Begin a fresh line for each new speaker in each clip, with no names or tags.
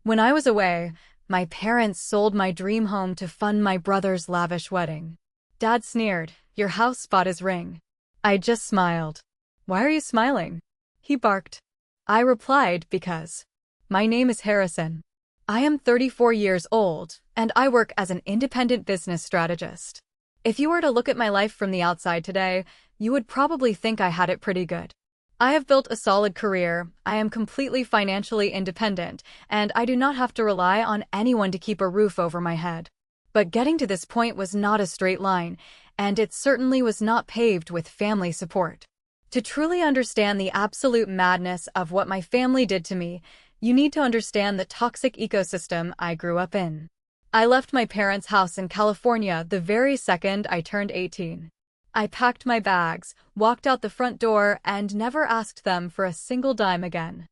When I was away, my parents sold my dream home to fund my brother's lavish wedding. Dad sneered, "Your house spot is ring." I just smiled. "Why are you smiling?" He barked. I replied, "Because my name is Harrison. I am 34 years old, and I work as an independent business strategist. If you were to look at my life from the outside today, you would probably think I had it pretty good. I have built a solid career, I am completely financially independent, and I do not have to rely on anyone to keep a roof over my head." But getting to this point was not a straight line, and it certainly was not paved with family support. To truly understand the absolute madness of what my family did to me, you need to understand the toxic ecosystem I grew up in. I left my parents' house in California the very second I turned 18. I packed my bags, walked out the front door, and never asked them for a single dime again.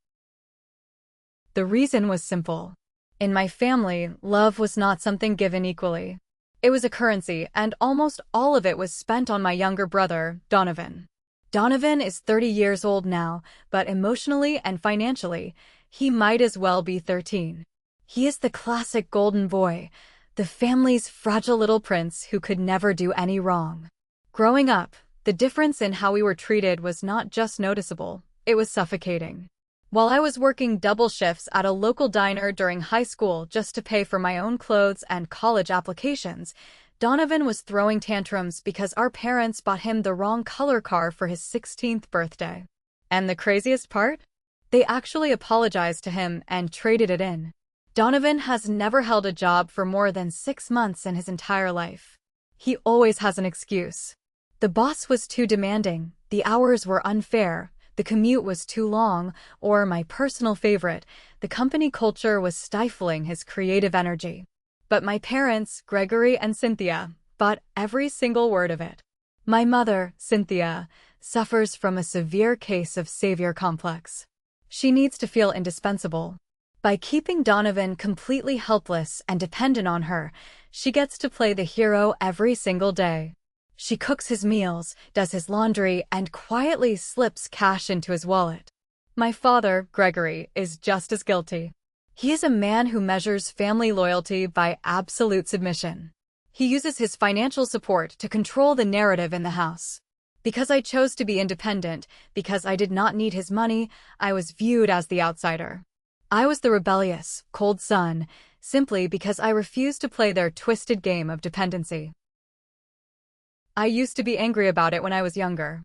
The reason was simple. In my family, love was not something given equally. It was a currency, and almost all of it was spent on my younger brother, Donovan. Donovan is 30 years old now, but emotionally and financially, he might as well be 13. He is the classic golden boy, the family's fragile little prince who could never do any wrong. Growing up, the difference in how we were treated was not just noticeable, it was suffocating. While I was working double shifts at a local diner during high school just to pay for my own clothes and college applications, Donovan was throwing tantrums because our parents bought him the wrong color car for his 16th birthday. And the craziest part? They actually apologized to him and traded it in. Donovan has never held a job for more than 6 months in his entire life. He always has an excuse. The boss was too demanding, the hours were unfair, the commute was too long, or my personal favorite, the company culture was stifling his creative energy. But my parents, Gregory and Cynthia, bought every single word of it. My mother, Cynthia, suffers from a severe case of savior complex. She needs to feel indispensable. By keeping Donovan completely helpless and dependent on her, she gets to play the hero every single day. She cooks his meals, does his laundry, and quietly slips cash into his wallet. My father, Gregory, is just as guilty. He is a man who measures family loyalty by absolute submission. He uses his financial support to control the narrative in the house. Because I chose to be independent, because I did not need his money, I was viewed as the outsider. I was the rebellious, cold son, simply because I refused to play their twisted game of dependency. I used to be angry about it when I was younger.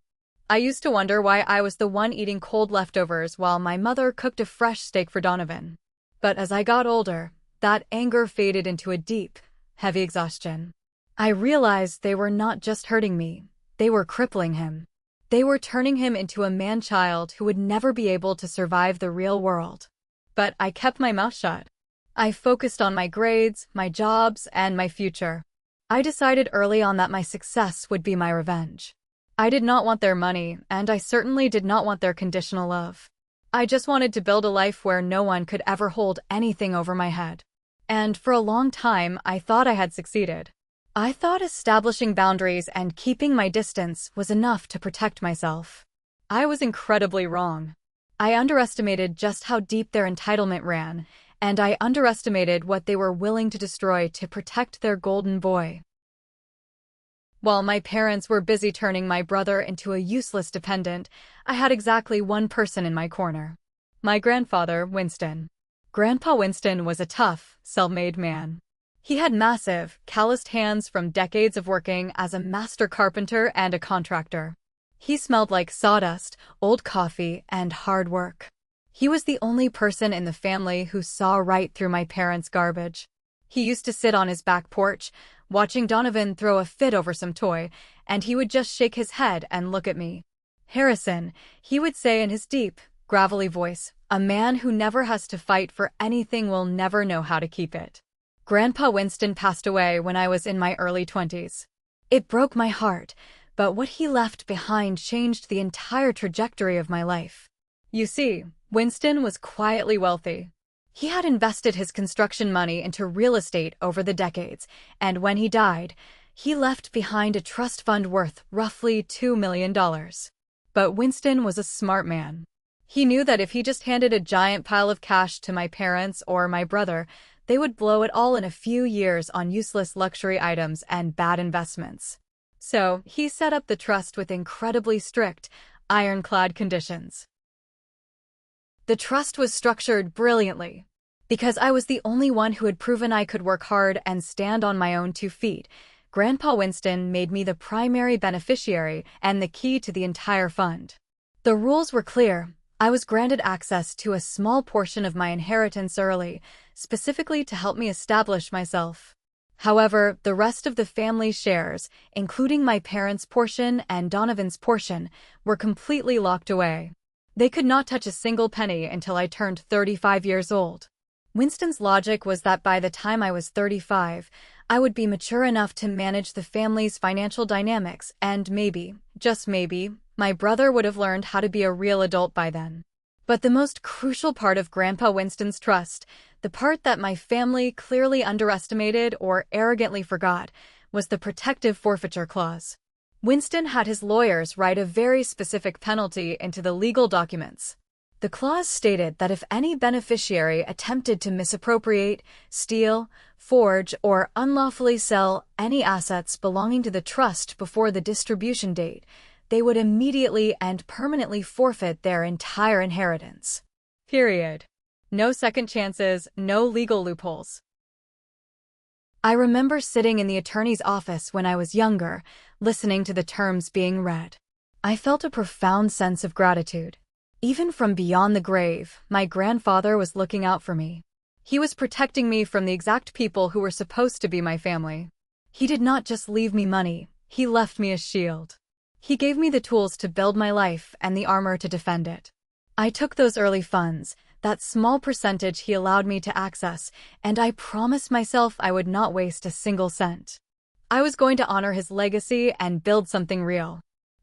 I used to wonder why I was the one eating cold leftovers while my mother cooked a fresh steak for Donovan. But as I got older, that anger faded into a deep, heavy exhaustion. I realized they were not just hurting me, they were crippling him. They were turning him into a man-child who would never be able to survive the real world. But I kept my mouth shut. I focused on my grades, my jobs, and my future. I decided early on that my success would be my revenge. I did not want their money, and I certainly did not want their conditional love. I just wanted to build a life where no one could ever hold anything over my head. And for a long time, I thought I had succeeded. I thought establishing boundaries and keeping my distance was enough to protect myself. I was incredibly wrong. I underestimated just how deep their entitlement ran, and I underestimated what they were willing to destroy to protect their golden boy. While my parents were busy turning my brother into a useless dependent, I had exactly one person in my corner. My grandfather, Winston. Grandpa Winston was a tough, self-made man. He had massive, calloused hands from decades of working as a master carpenter and a contractor. He smelled like sawdust, old coffee, and hard work. He was the only person in the family who saw right through my parents' garbage. He used to sit on his back porch, watching Donovan throw a fit over some toy, and he would just shake his head and look at me. "Harrison," he would say in his deep, gravelly voice, "a man who never has to fight for anything will never know how to keep it." Grandpa Winston passed away when I was in my early 20s. It broke my heart, but what he left behind changed the entire trajectory of my life. You see, Winston was quietly wealthy. He had invested his construction money into real estate over the decades, and when he died, he left behind a trust fund worth roughly $2 million. But Winston was a smart man. He knew that if he just handed a giant pile of cash to my parents or my brother, they would blow it all in a few years on useless luxury items and bad investments. So, he set up the trust with incredibly strict, ironclad conditions. The trust was structured brilliantly. Because I was the only one who had proven I could work hard and stand on my own 2 feet, Grandpa Winston made me the primary beneficiary and the key to the entire fund. The rules were clear. I was granted access to a small portion of my inheritance early, specifically to help me establish myself. However, the rest of the family's shares, including my parents' portion and Donovan's portion, were completely locked away. They could not touch a single penny until I turned 35 years old. Winston's logic was that by the time I was 35, I would be mature enough to manage the family's financial dynamics and maybe, just maybe, my brother would have learned how to be a real adult by then. But the most crucial part of Grandpa Winston's trust, the part that my family clearly underestimated or arrogantly forgot, was the protective forfeiture clause. Winston had his lawyers write a very specific penalty into the legal documents. The clause stated that if any beneficiary attempted to misappropriate, steal, forge, or unlawfully sell any assets belonging to the trust before the distribution date, they would immediately and permanently forfeit their entire inheritance. Period. No second chances, no legal loopholes. I remember sitting in the attorney's office when I was younger, listening to the terms being read. I felt a profound sense of gratitude. Even from beyond the grave, my grandfather was looking out for me. He was protecting me from the exact people who were supposed to be my family. He did not just leave me money, he left me a shield. He gave me the tools to build my life and the armor to defend it. I took those early funds, that small percentage he allowed me to access, and I promised myself I would not waste a single cent. I was going to honor his legacy and build something real.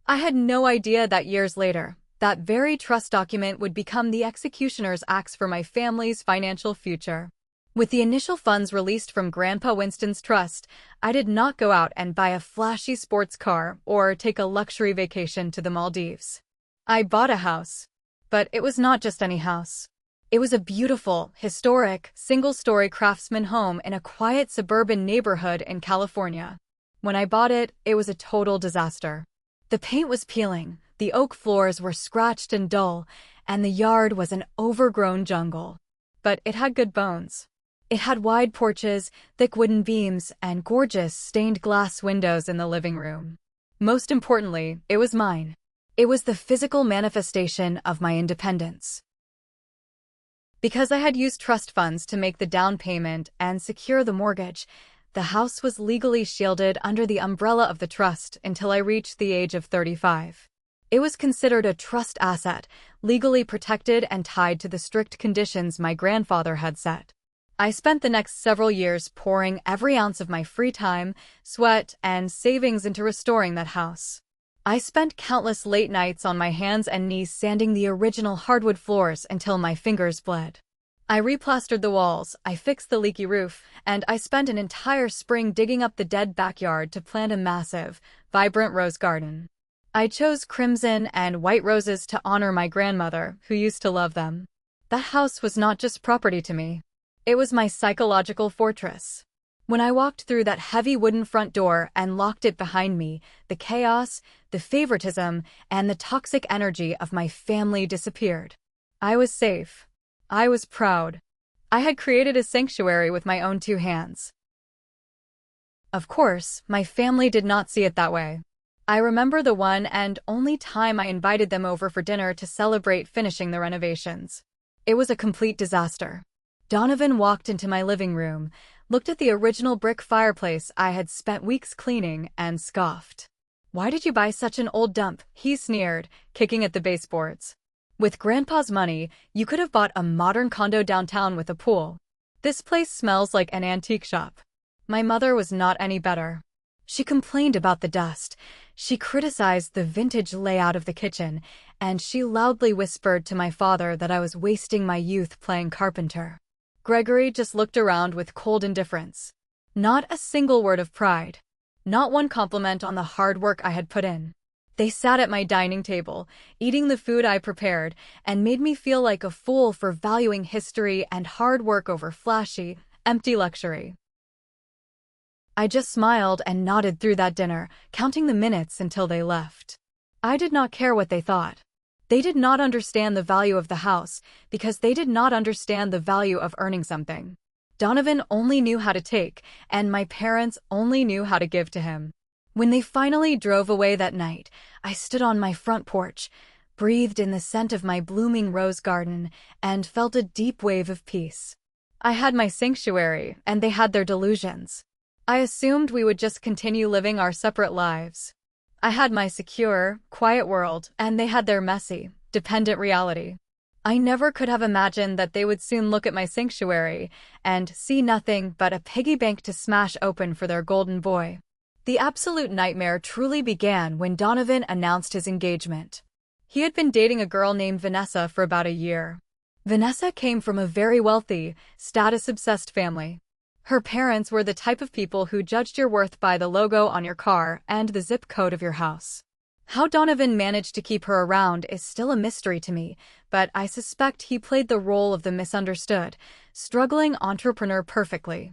I had no idea that years later, that very trust document would become the executioner's axe for my family's financial future. With the initial funds released from Grandpa Winston's trust, I did not go out and buy a flashy sports car or take a luxury vacation to the Maldives. I bought a house. But it was not just any house. It was a beautiful, historic, single-story craftsman home in a quiet suburban neighborhood in California. When I bought it, it was a total disaster. The paint was peeling, the oak floors were scratched and dull, and the yard was an overgrown jungle. But it had good bones. It had wide porches, thick wooden beams, and gorgeous stained glass windows in the living room. Most importantly, it was mine. It was the physical manifestation of my independence. Because I had used trust funds to make the down payment and secure the mortgage, the house was legally shielded under the umbrella of the trust until I reached the age of 35. It was considered a trust asset, legally protected and tied to the strict conditions my grandfather had set. I spent the next several years pouring every ounce of my free time, sweat, and savings into restoring that house. I spent countless late nights on my hands and knees sanding the original hardwood floors until my fingers bled. I replastered the walls, I fixed the leaky roof, and I spent an entire spring digging up the dead backyard to plant a massive, vibrant rose garden. I chose crimson and white roses to honor my grandmother, who used to love them. That house was not just property to me. It was my psychological fortress. When I walked through that heavy wooden front door and locked it behind me, the chaos, the favoritism, and the toxic energy of my family disappeared. I was safe. I was proud. I had created a sanctuary with my own 2 hands. Of course, my family did not see it that way. I remember the one and only time I invited them over for dinner to celebrate finishing the renovations. It was a complete disaster. Donovan walked into my living room, looked at the original brick fireplace I had spent weeks cleaning, and scoffed. "Why did you buy such an old dump?" he sneered, kicking at the baseboards. "With Grandpa's money, you could have bought a modern condo downtown with a pool. This place smells like an antique shop." My mother was not any better. She complained about the dust, she criticized the vintage layout of the kitchen, and she loudly whispered to my father that I was wasting my youth playing carpenter. Gregory just looked around with cold indifference. Not a single word of pride. Not one compliment on the hard work I had put in. They sat at my dining table, eating the food I prepared, and made me feel like a fool for valuing history and hard work over flashy, empty luxury. I just smiled and nodded through that dinner, counting the minutes until they left. I did not care what they thought. They did not understand the value of the house because they did not understand the value of earning something. Donovan only knew how to take, and my parents only knew how to give to him. When they finally drove away that night, I stood on my front porch, breathed in the scent of my blooming rose garden, and felt a deep wave of peace. I had my sanctuary, and they had their delusions. I assumed we would just continue living our separate lives. I had my secure, quiet world, and they had their messy, dependent reality. I never could have imagined that they would soon look at my sanctuary and see nothing but a piggy bank to smash open for their golden boy. The absolute nightmare truly began when Donovan announced his engagement. He had been dating a girl named Vanessa for about a year. Vanessa came from a very wealthy, status-obsessed family. Her parents were the type of people who judged your worth by the logo on your car and the zip code of your house. How Donovan managed to keep her around is still a mystery to me, but I suspect he played the role of the misunderstood, struggling entrepreneur perfectly.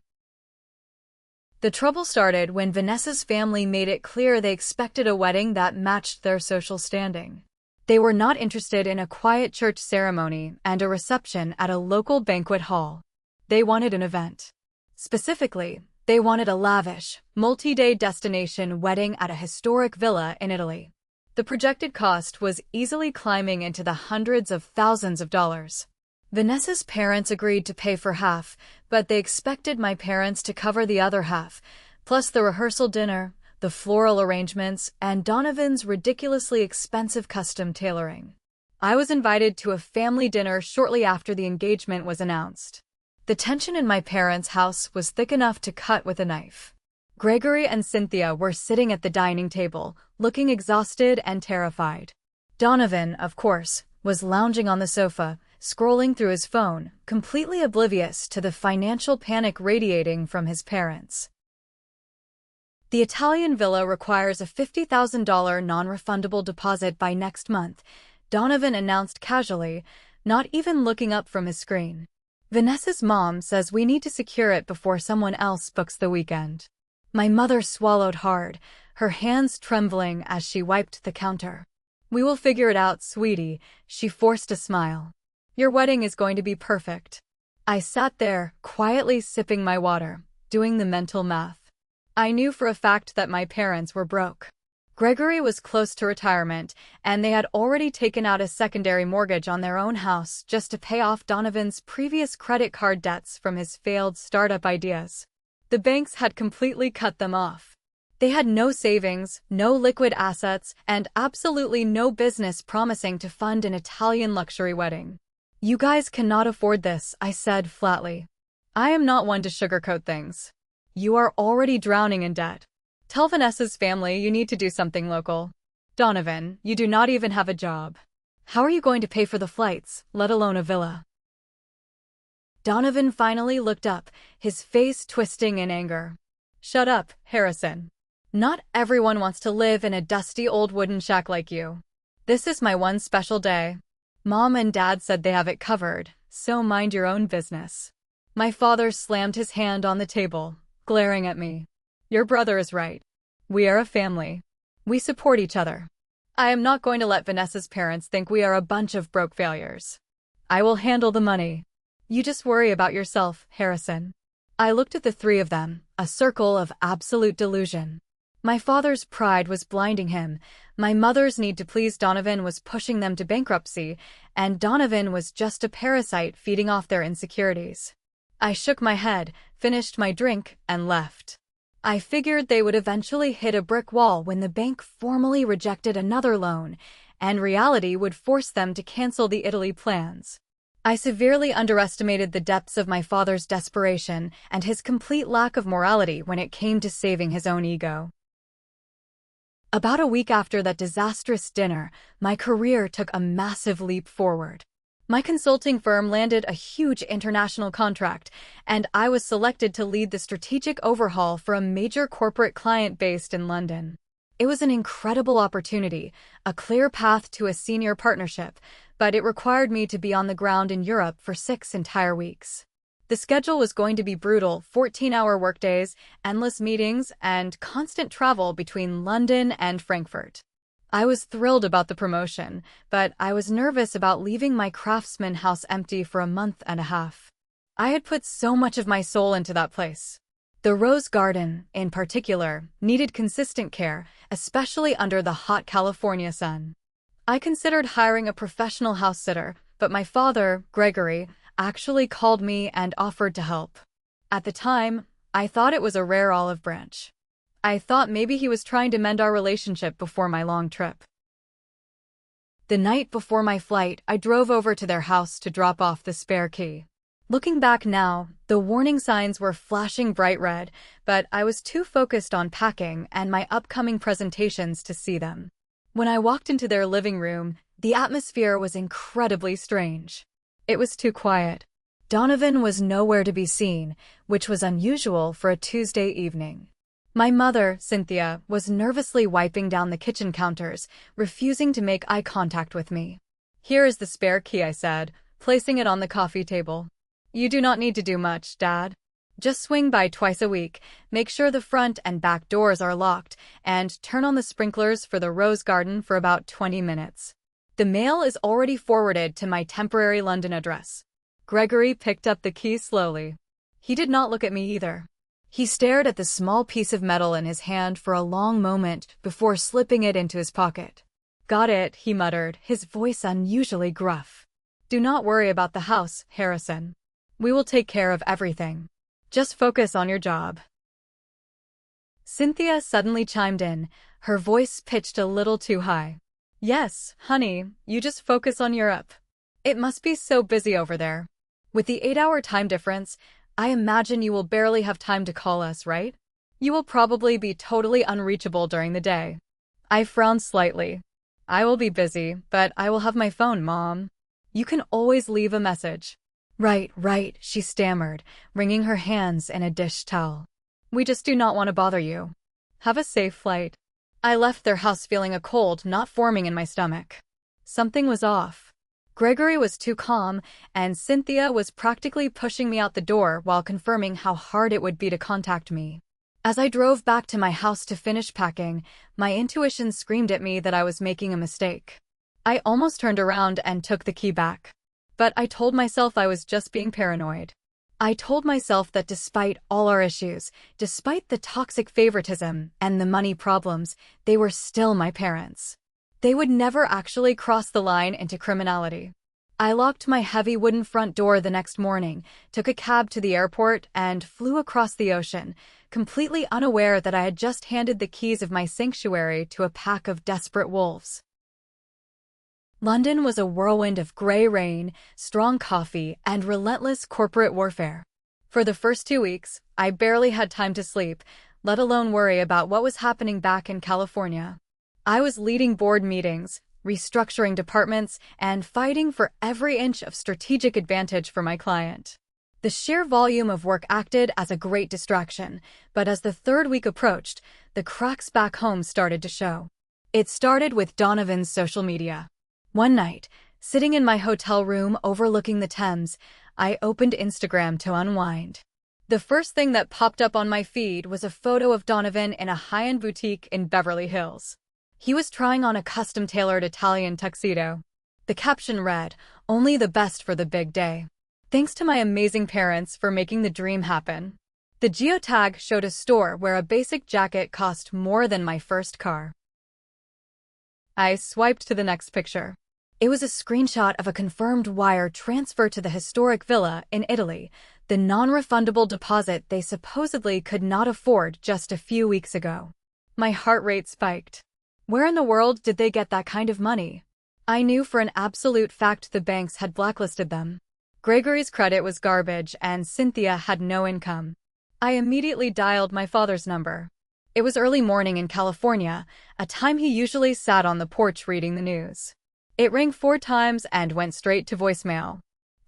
The trouble started when Vanessa's family made it clear they expected a wedding that matched their social standing. They were not interested in a quiet church ceremony and a reception at a local banquet hall. They wanted an event. Specifically, they wanted a lavish, multi-day destination wedding at a historic villa in Italy. The projected cost was easily climbing into the hundreds of thousands of dollars. Vanessa's parents agreed to pay for half, but they expected my parents to cover the other half, plus the rehearsal dinner, the floral arrangements, and Donovan's ridiculously expensive custom tailoring. I was invited to a family dinner shortly after the engagement was announced. The tension in my parents' house was thick enough to cut with a knife. Gregory and Cynthia were sitting at the dining table, looking exhausted and terrified. Donovan, of course, was lounging on the sofa, scrolling through his phone, completely oblivious to the financial panic radiating from his parents. The Italian villa requires a $50,000 non-refundable deposit by next month, Donovan announced casually, not even looking up from his screen. Vanessa's mom says we need to secure it before someone else books the weekend. My mother swallowed hard, her hands trembling as she wiped the counter. We will figure it out, sweetie, she forced a smile. Your wedding is going to be perfect. I sat there, quietly sipping my water, doing the mental math. I knew for a fact that my parents were broke. Gregory was close to retirement, and they had already taken out a secondary mortgage on their own house just to pay off Donovan's previous credit card debts from his failed startup ideas. The banks had completely cut them off. They had no savings, no liquid assets, and absolutely no business promising to fund an Italian luxury wedding. You guys cannot afford this, I said flatly. I am not one to sugarcoat things. You are already drowning in debt. Tell Vanessa's family you need to do something local. Donovan, you do not even have a job. How are you going to pay for the flights, let alone a villa? Donovan finally looked up, his face twisting in anger. Shut up, Harrison. Not everyone wants to live in a dusty old wooden shack like you. This is my one special day. Mom and Dad said they have it covered, so mind your own business. My father slammed his hand on the table, glaring at me. Your brother is right. We are a family. We support each other. I am not going to let Vanessa's parents think we are a bunch of broke failures. I will handle the money. You just worry about yourself, Harrison. I looked at the three of them, a circle of absolute delusion. My father's pride was blinding him, my mother's need to please Donovan was pushing them to bankruptcy, and Donovan was just a parasite feeding off their insecurities. I shook my head, finished my drink, and left. I figured they would eventually hit a brick wall when the bank formally rejected another loan, and reality would force them to cancel the Italy plans. I severely underestimated the depths of my father's desperation and his complete lack of morality when it came to saving his own ego. About a week after that disastrous dinner, my career took a massive leap forward. My consulting firm landed a huge international contract, and I was selected to lead the strategic overhaul for a major corporate client based in London. It was an incredible opportunity, a clear path to a senior partnership, but it required me to be on the ground in Europe for 6 entire weeks. The schedule was going to be brutal: 14-hour workdays, endless meetings, and constant travel between London and Frankfurt. I was thrilled about the promotion, but I was nervous about leaving my craftsman house empty for a month and a half. I had put so much of my soul into that place. The rose garden, in particular, needed consistent care, especially under the hot California sun. I considered hiring a professional house sitter, but my father, Gregory, actually called me and offered to help. At the time, I thought it was a rare olive branch. I thought maybe he was trying to mend our relationship before my long trip. The night before my flight, I drove over to their house to drop off the spare key. Looking back now, the warning signs were flashing bright red, but I was too focused on packing and my upcoming presentations to see them. When I walked into their living room, the atmosphere was incredibly strange. It was too quiet. Donovan was nowhere to be seen, which was unusual for a Tuesday evening. My mother, Cynthia, was nervously wiping down the kitchen counters, refusing to make eye contact with me. "Here is the spare key," I said, placing it on the coffee table. "You do not need to do much, Dad. Just swing by twice a week, make sure the front and back doors are locked, and turn on the sprinklers for the rose garden for about 20 minutes. The mail is already forwarded to my temporary London address." Gregory picked up the key slowly. He did not look at me either. He stared at the small piece of metal in his hand for a long moment before slipping it into his pocket. "Got it," he muttered, his voice unusually gruff. "Do not worry about the house, Harrison. We will take care of everything. Just focus on your job." Cynthia suddenly chimed in, her voice pitched a little too high. "Yes, honey, you just focus on Europe. It must be so busy over there. With the 8-hour time difference, I imagine you will barely have time to call us, right? You will probably be totally unreachable during the day." I frowned slightly. "I will be busy, but I will have my phone, Mom. You can always leave a message." Right, she stammered, wringing her hands in a dish towel. "We just do not want to bother you. Have a safe flight." I left their house feeling a cold not forming in my stomach. Something was off. Gregory was too calm, and Cynthia was practically pushing me out the door while confirming how hard it would be to contact me. As I drove back to my house to finish packing, my intuition screamed at me that I was making a mistake. I almost turned around and took the key back. But I told myself I was just being paranoid. I told myself that despite all our issues, despite the toxic favoritism and the money problems, they were still my parents. They would never actually cross the line into criminality. I locked my heavy wooden front door the next morning, took a cab to the airport, and flew across the ocean, completely unaware that I had just handed the keys of my sanctuary to a pack of desperate wolves. London was a whirlwind of grey rain, strong coffee, and relentless corporate warfare. For the first 2 weeks, I barely had time to sleep, let alone worry about what was happening back in California. I was leading board meetings, restructuring departments, and fighting for every inch of strategic advantage for my client. The sheer volume of work acted as a great distraction, but as the 3rd week approached, the cracks back home started to show. It started with Donovan's social media. One night, sitting in my hotel room overlooking the Thames, I opened Instagram to unwind. The first thing that popped up on my feed was a photo of Donovan in a high-end boutique in Beverly Hills. He was trying on a custom-tailored Italian tuxedo. The caption read, "Only the best for the big day. Thanks to my amazing parents for making the dream happen." The geotag showed a store where a basic jacket cost more than my first car. I swiped to the next picture. It was a screenshot of a confirmed wire transfer to the historic villa in Italy, the non-refundable deposit they supposedly could not afford just a few weeks ago. My heart rate spiked. Where in the world did they get that kind of money? I knew for an absolute fact the banks had blacklisted them. Gregory's credit was garbage and Cynthia had no income. I immediately dialed my father's number. It was early morning in California, a time he usually sat on the porch reading the news. It rang 4 times and went straight to voicemail.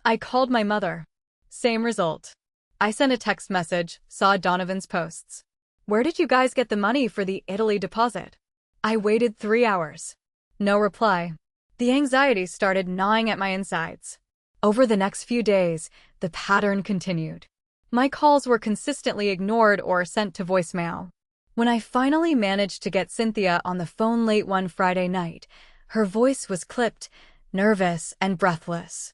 I called my mother. Same result. I sent a text message, saw Donovan's posts. "Where did you guys get the money for the Italy deposit?" I waited 3 hours. No reply. The anxiety started gnawing at my insides. Over the next few days, the pattern continued. My calls were consistently ignored or sent to voicemail. When I finally managed to get Cynthia on the phone late one Friday night, her voice was clipped, nervous, and breathless.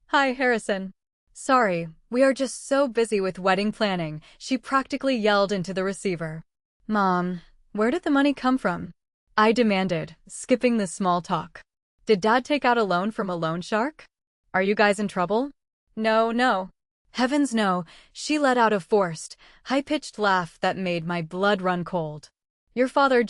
"Hi, Harrison. Sorry, we are just so busy with wedding planning," she practically yelled into the receiver. "Mom, where did the money come from?" I demanded, skipping the small talk. "Did Dad take out a loan from a loan shark? Are you guys in trouble?" No. Heavens no, she let out a forced, high-pitched laugh that made my blood run cold. "Your father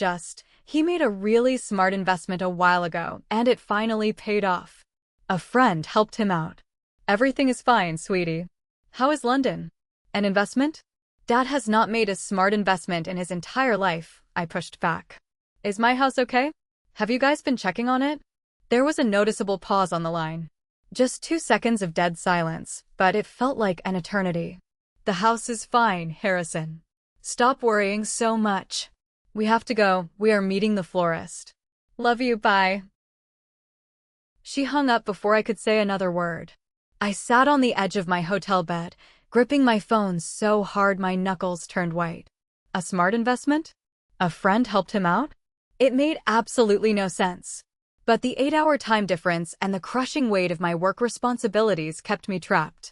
he made a really smart investment a while ago, and it finally paid off. A friend helped him out. Everything is fine, sweetie. How is London? An investment?" "Dad has not made a smart investment in his entire life," I pushed back. "Is my house okay? Have you guys been checking on it?" There was a noticeable pause on the line. Just 2 seconds of dead silence, but it felt like an eternity. "The house is fine, Harrison. Stop worrying so much. We have to go, we are meeting the florist. Love you, bye." She hung up before I could say another word. I sat on the edge of my hotel bed, gripping my phone so hard my knuckles turned white. A smart investment? A friend helped him out? It made absolutely no sense. But the 8-hour time difference and the crushing weight of my work responsibilities kept me trapped.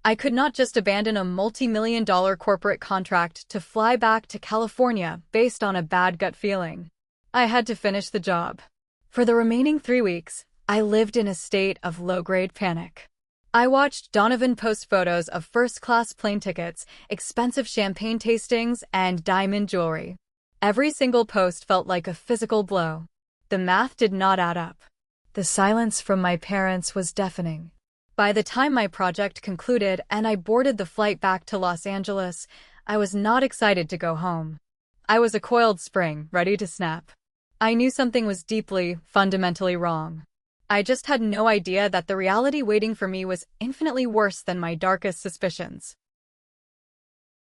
I could not just abandon a multi-million-dollar corporate contract to fly back to California based on a bad gut feeling. I had to finish the job. For the remaining 3 weeks, I lived in a state of low-grade panic. I watched Donovan post photos of first-class plane tickets, expensive champagne tastings, and diamond jewelry. Every single post felt like a physical blow. The math did not add up. The silence from my parents was deafening. By the time my project concluded and I boarded the flight back to Los Angeles, I was not excited to go home. I was a coiled spring, ready to snap. I knew something was deeply, fundamentally wrong. I just had no idea that the reality waiting for me was infinitely worse than my darkest suspicions.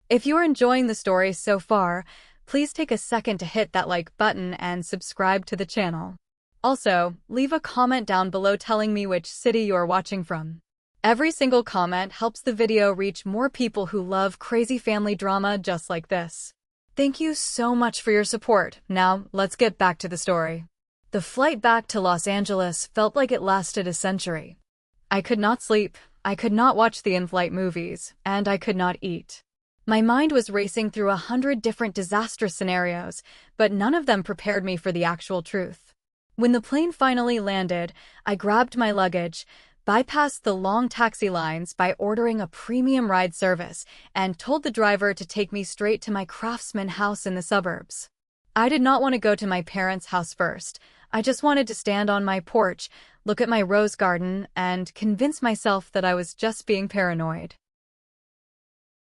If you're enjoying the story so far, please take a second to hit that like button and subscribe to the channel. Also, leave a comment down below telling me which city you're watching from. Every single comment helps the video reach more people who love crazy family drama just like this. Thank you so much for your support. Now, let's get back to the story. The flight back to Los Angeles felt like it lasted a century. I could not sleep, I could not watch the in-flight movies, and I could not eat. My mind was racing through 100 different disastrous scenarios, but none of them prepared me for the actual truth. When the plane finally landed, I grabbed my luggage, bypassed the long taxi lines by ordering a premium ride service, and told the driver to take me straight to my craftsman house in the suburbs. I did not want to go to my parents' house first. I just wanted to stand on my porch, look at my rose garden, and convince myself that I was just being paranoid.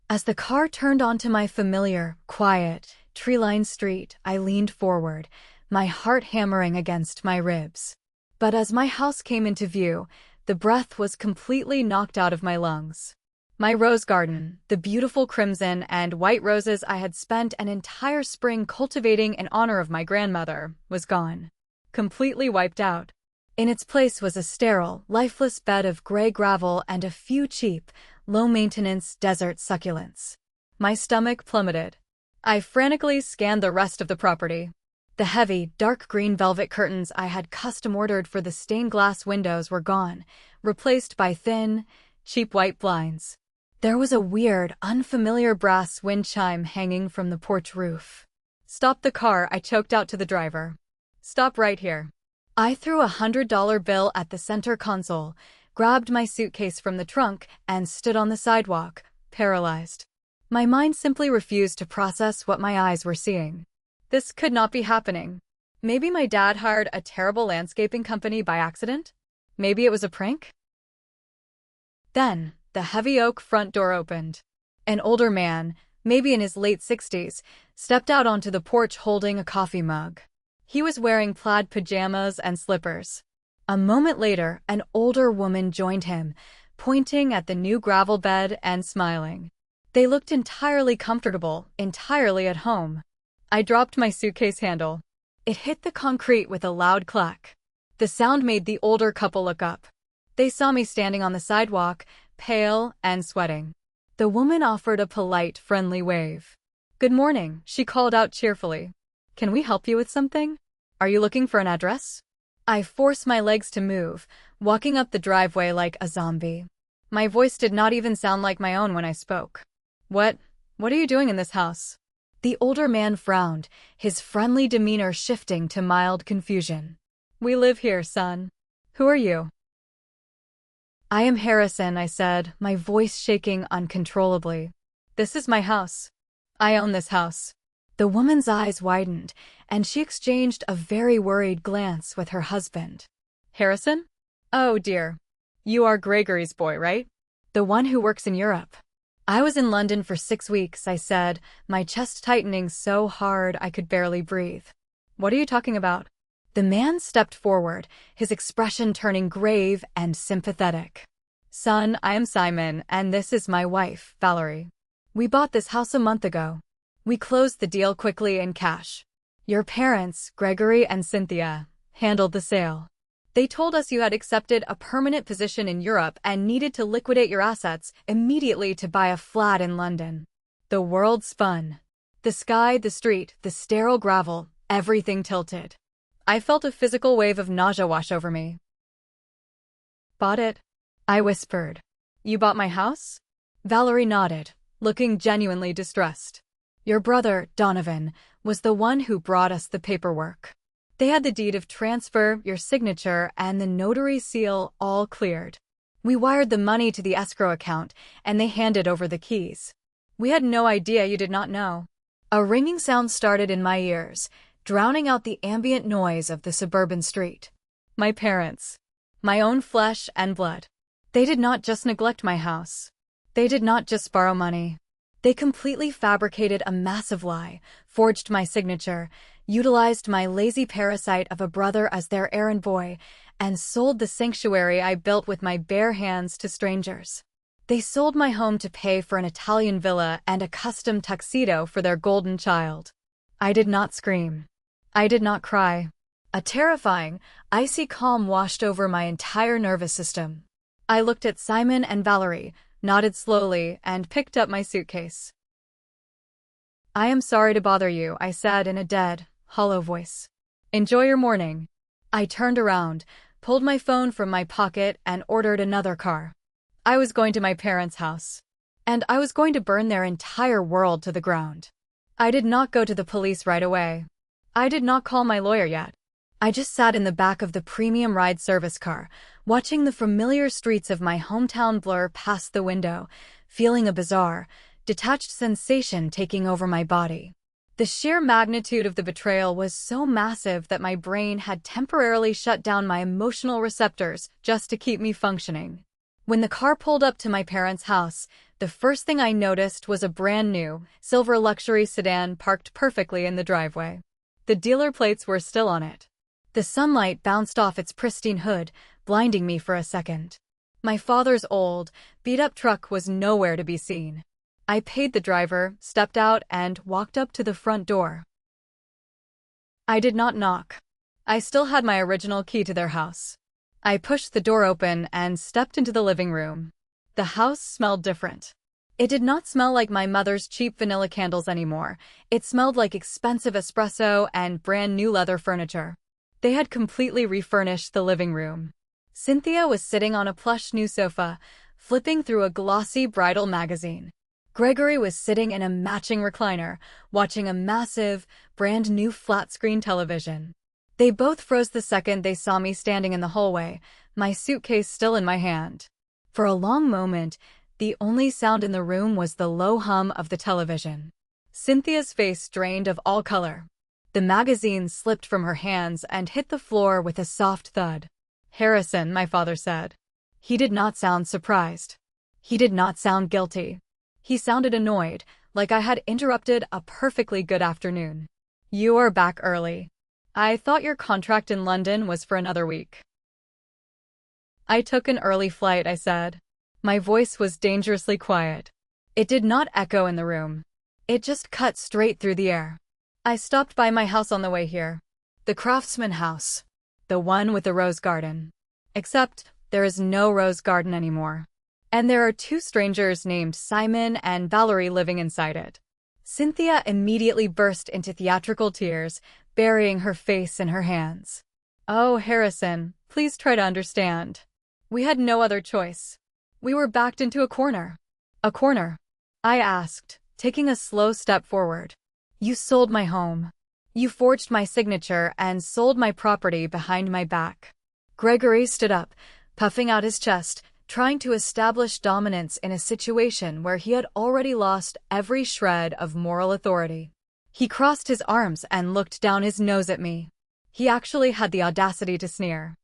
As the car turned onto my familiar, quiet, tree-lined street, I leaned forward, my heart hammering against my ribs. But as my house came into view, the breath was completely knocked out of my lungs. My rose garden, the beautiful crimson and white roses I had spent an entire spring cultivating in honor of my grandmother, was gone. Completely wiped out. In its place was a sterile, lifeless bed of gray gravel and a few cheap, low-maintenance desert succulents. My stomach plummeted. I frantically scanned the rest of the property. The heavy, dark green velvet curtains I had custom-ordered for the stained glass windows were gone, replaced by thin, cheap white blinds. There was a weird, unfamiliar brass wind chime hanging from the porch roof. "Stop the car," I choked out to the driver. "Stop right here." I threw a $100 bill at the center console, grabbed my suitcase from the trunk, and stood on the sidewalk, paralyzed. My mind simply refused to process what my eyes were seeing. This could not be happening. Maybe my dad hired a terrible landscaping company by accident? Maybe it was a prank? Then, the heavy oak front door opened. An older man, maybe in his late 60s, stepped out onto the porch holding a coffee mug. He was wearing plaid pajamas and slippers. A moment later, an older woman joined him, pointing at the new gravel bed and smiling. They looked entirely comfortable, entirely at home. I dropped my suitcase handle. It hit the concrete with a loud clack. The sound made the older couple look up. They saw me standing on the sidewalk, pale and sweating. The woman offered a polite, friendly wave. "Good morning," she called out cheerfully. "Can we help you with something? Are you looking for an address?" I forced my legs to move, walking up the driveway like a zombie. My voice did not even sound like my own when I spoke. What are you doing in this house?" The older man frowned, his friendly demeanor shifting to mild confusion. "We live here, son. Who are you?" "I am Harrison," I said, my voice shaking uncontrollably. "This is my house. I own this house." The woman's eyes widened, and she exchanged a very worried glance with her husband. "Harrison? Oh dear. You are Gregory's boy, right? The one who works in Europe." "I was in London for 6 weeks," I said, my chest tightening so hard I could barely breathe. "What are you talking about?" The man stepped forward, his expression turning grave and sympathetic. "Son, I am Simon, and this is my wife, Valerie. We bought this house a month ago. We closed the deal quickly in cash. Your parents, Gregory and Cynthia, handled the sale. They told us you had accepted a permanent position in Europe and needed to liquidate your assets immediately to buy a flat in London." The world spun. The sky, the street, the sterile gravel, everything tilted. I felt a physical wave of nausea wash over me. "Bought it?" I whispered. "You bought my house?" Valerie nodded, looking genuinely distressed. "Your brother, Donovan, was the one who brought us the paperwork. They had the deed of transfer, your signature, and the notary seal all cleared. We wired the money to the escrow account, and they handed over the keys. We had no idea you did not know." A ringing sound started in my ears, drowning out the ambient noise of the suburban street. My parents. My own flesh and blood. They did not just neglect my house. They did not just borrow money. They completely fabricated a massive lie, forged my signature, utilized my lazy parasite of a brother as their errand boy, and sold the sanctuary I built with my bare hands to strangers. They sold my home to pay for an Italian villa and a custom tuxedo for their golden child. I did not scream. I did not cry. A terrifying, icy calm washed over my entire nervous system. I looked at Simon and Valerie, nodded slowly, and picked up my suitcase. "I am sorry to bother you," I said in a dead, hollow voice. "Enjoy your morning." I turned around, pulled my phone from my pocket, and ordered another car. I was going to my parents' house. And I was going to burn their entire world to the ground. I did not go to the police right away. I did not call my lawyer yet. I just sat in the back of the premium ride service car, watching the familiar streets of my hometown blur past the window, feeling a bizarre, detached sensation taking over my body. The sheer magnitude of the betrayal was so massive that my brain had temporarily shut down my emotional receptors just to keep me functioning. When the car pulled up to my parents' house, the first thing I noticed was a brand new, silver luxury sedan parked perfectly in the driveway. The dealer plates were still on it. The sunlight bounced off its pristine hood, blinding me for a second. My father's old, beat-up truck was nowhere to be seen. I paid the driver, stepped out, and walked up to the front door. I did not knock. I still had my original key to their house. I pushed the door open and stepped into the living room. The house smelled different. It did not smell like my mother's cheap vanilla candles anymore. It smelled like expensive espresso and brand new leather furniture. They had completely refurnished the living room. Cynthia was sitting on a plush new sofa, flipping through a glossy bridal magazine. Gregory was sitting in a matching recliner, watching a massive, brand new flat-screen television. They both froze the second they saw me standing in the hallway, my suitcase still in my hand. For a long moment, the only sound in the room was the low hum of the television. Cynthia's face drained of all color. The magazine slipped from her hands and hit the floor with a soft thud. "Harrison," my father said. He did not sound surprised. He did not sound guilty. He sounded annoyed, like I had interrupted a perfectly good afternoon. "You are back early. I thought your contract in London was for another week." "I took an early flight," I said. My voice was dangerously quiet. It did not echo in the room. It just cut straight through the air. I stopped by my house on the way here. The Craftsman house. The one with the rose garden. Except, there is no rose garden anymore. And there are two strangers named Simon and Valerie living inside it. Cynthia immediately burst into theatrical tears, burying her face in her hands. Oh, Harrison, please try to understand. We had no other choice. We were backed into a corner. A corner? I asked, taking a slow step forward. You sold my home. You forged my signature and sold my property behind my back. Gregory stood up, puffing out his chest, trying to establish dominance in a situation where he had already lost every shred of moral authority. He crossed his arms and looked down his nose at me. He actually had the audacity to sneer.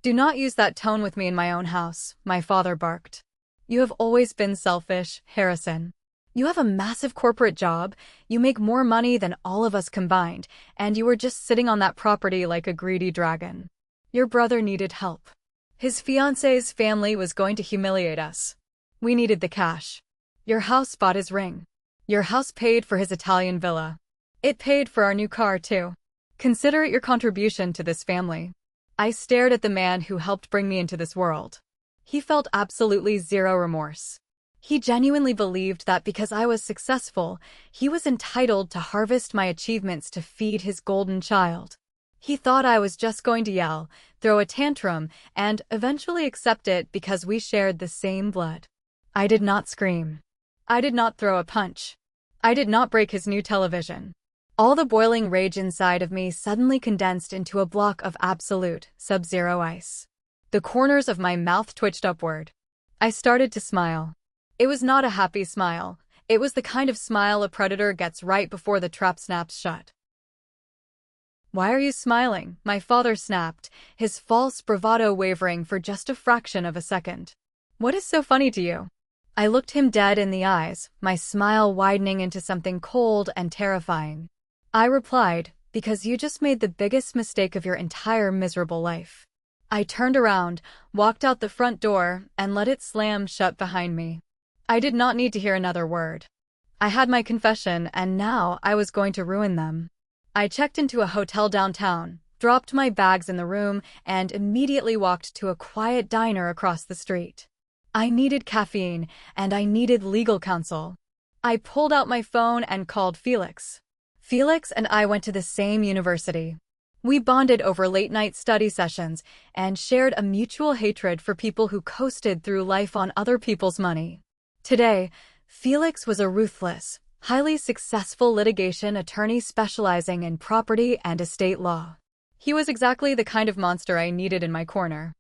Do not use that tone with me in my own house, my father barked. You have always been selfish, Harrison. You have a massive corporate job, you make more money than all of us combined, and you were just sitting on that property like a greedy dragon. Your brother needed help. His fiancé's family was going to humiliate us. We needed the cash. Your house bought his ring. Your house paid for his Italian villa. It paid for our new car, too. Consider it your contribution to this family. I stared at the man who helped bring me into this world. He felt absolutely zero remorse. He genuinely believed that because I was successful, he was entitled to harvest my achievements to feed his golden child. He thought I was just going to yell, throw a tantrum, and eventually accept it because we shared the same blood. I did not scream. I did not throw a punch. I did not break his new television. All the boiling rage inside of me suddenly condensed into a block of absolute, sub-zero ice. The corners of my mouth twitched upward. I started to smile. It was not a happy smile. It was the kind of smile a predator gets right before the trap snaps shut. Why are you smiling? My father snapped, his false bravado wavering for just a fraction of a second. What is so funny to you? I looked him dead in the eyes, my smile widening into something cold and terrifying. I replied, because you just made the biggest mistake of your entire miserable life. I turned around, walked out the front door, and let it slam shut behind me. I did not need to hear another word. I had my confession, and now I was going to ruin them. I checked into a hotel downtown, dropped my bags in the room, and immediately walked to a quiet diner across the street. I needed caffeine, and I needed legal counsel. I pulled out my phone and called Felix. Felix and I went to the same university. We bonded over late-night study sessions and shared a mutual hatred for people who coasted through life on other people's money. Today, Felix was a ruthless, highly successful litigation attorney specializing in property and estate law. He was exactly the kind of monster I needed in my corner.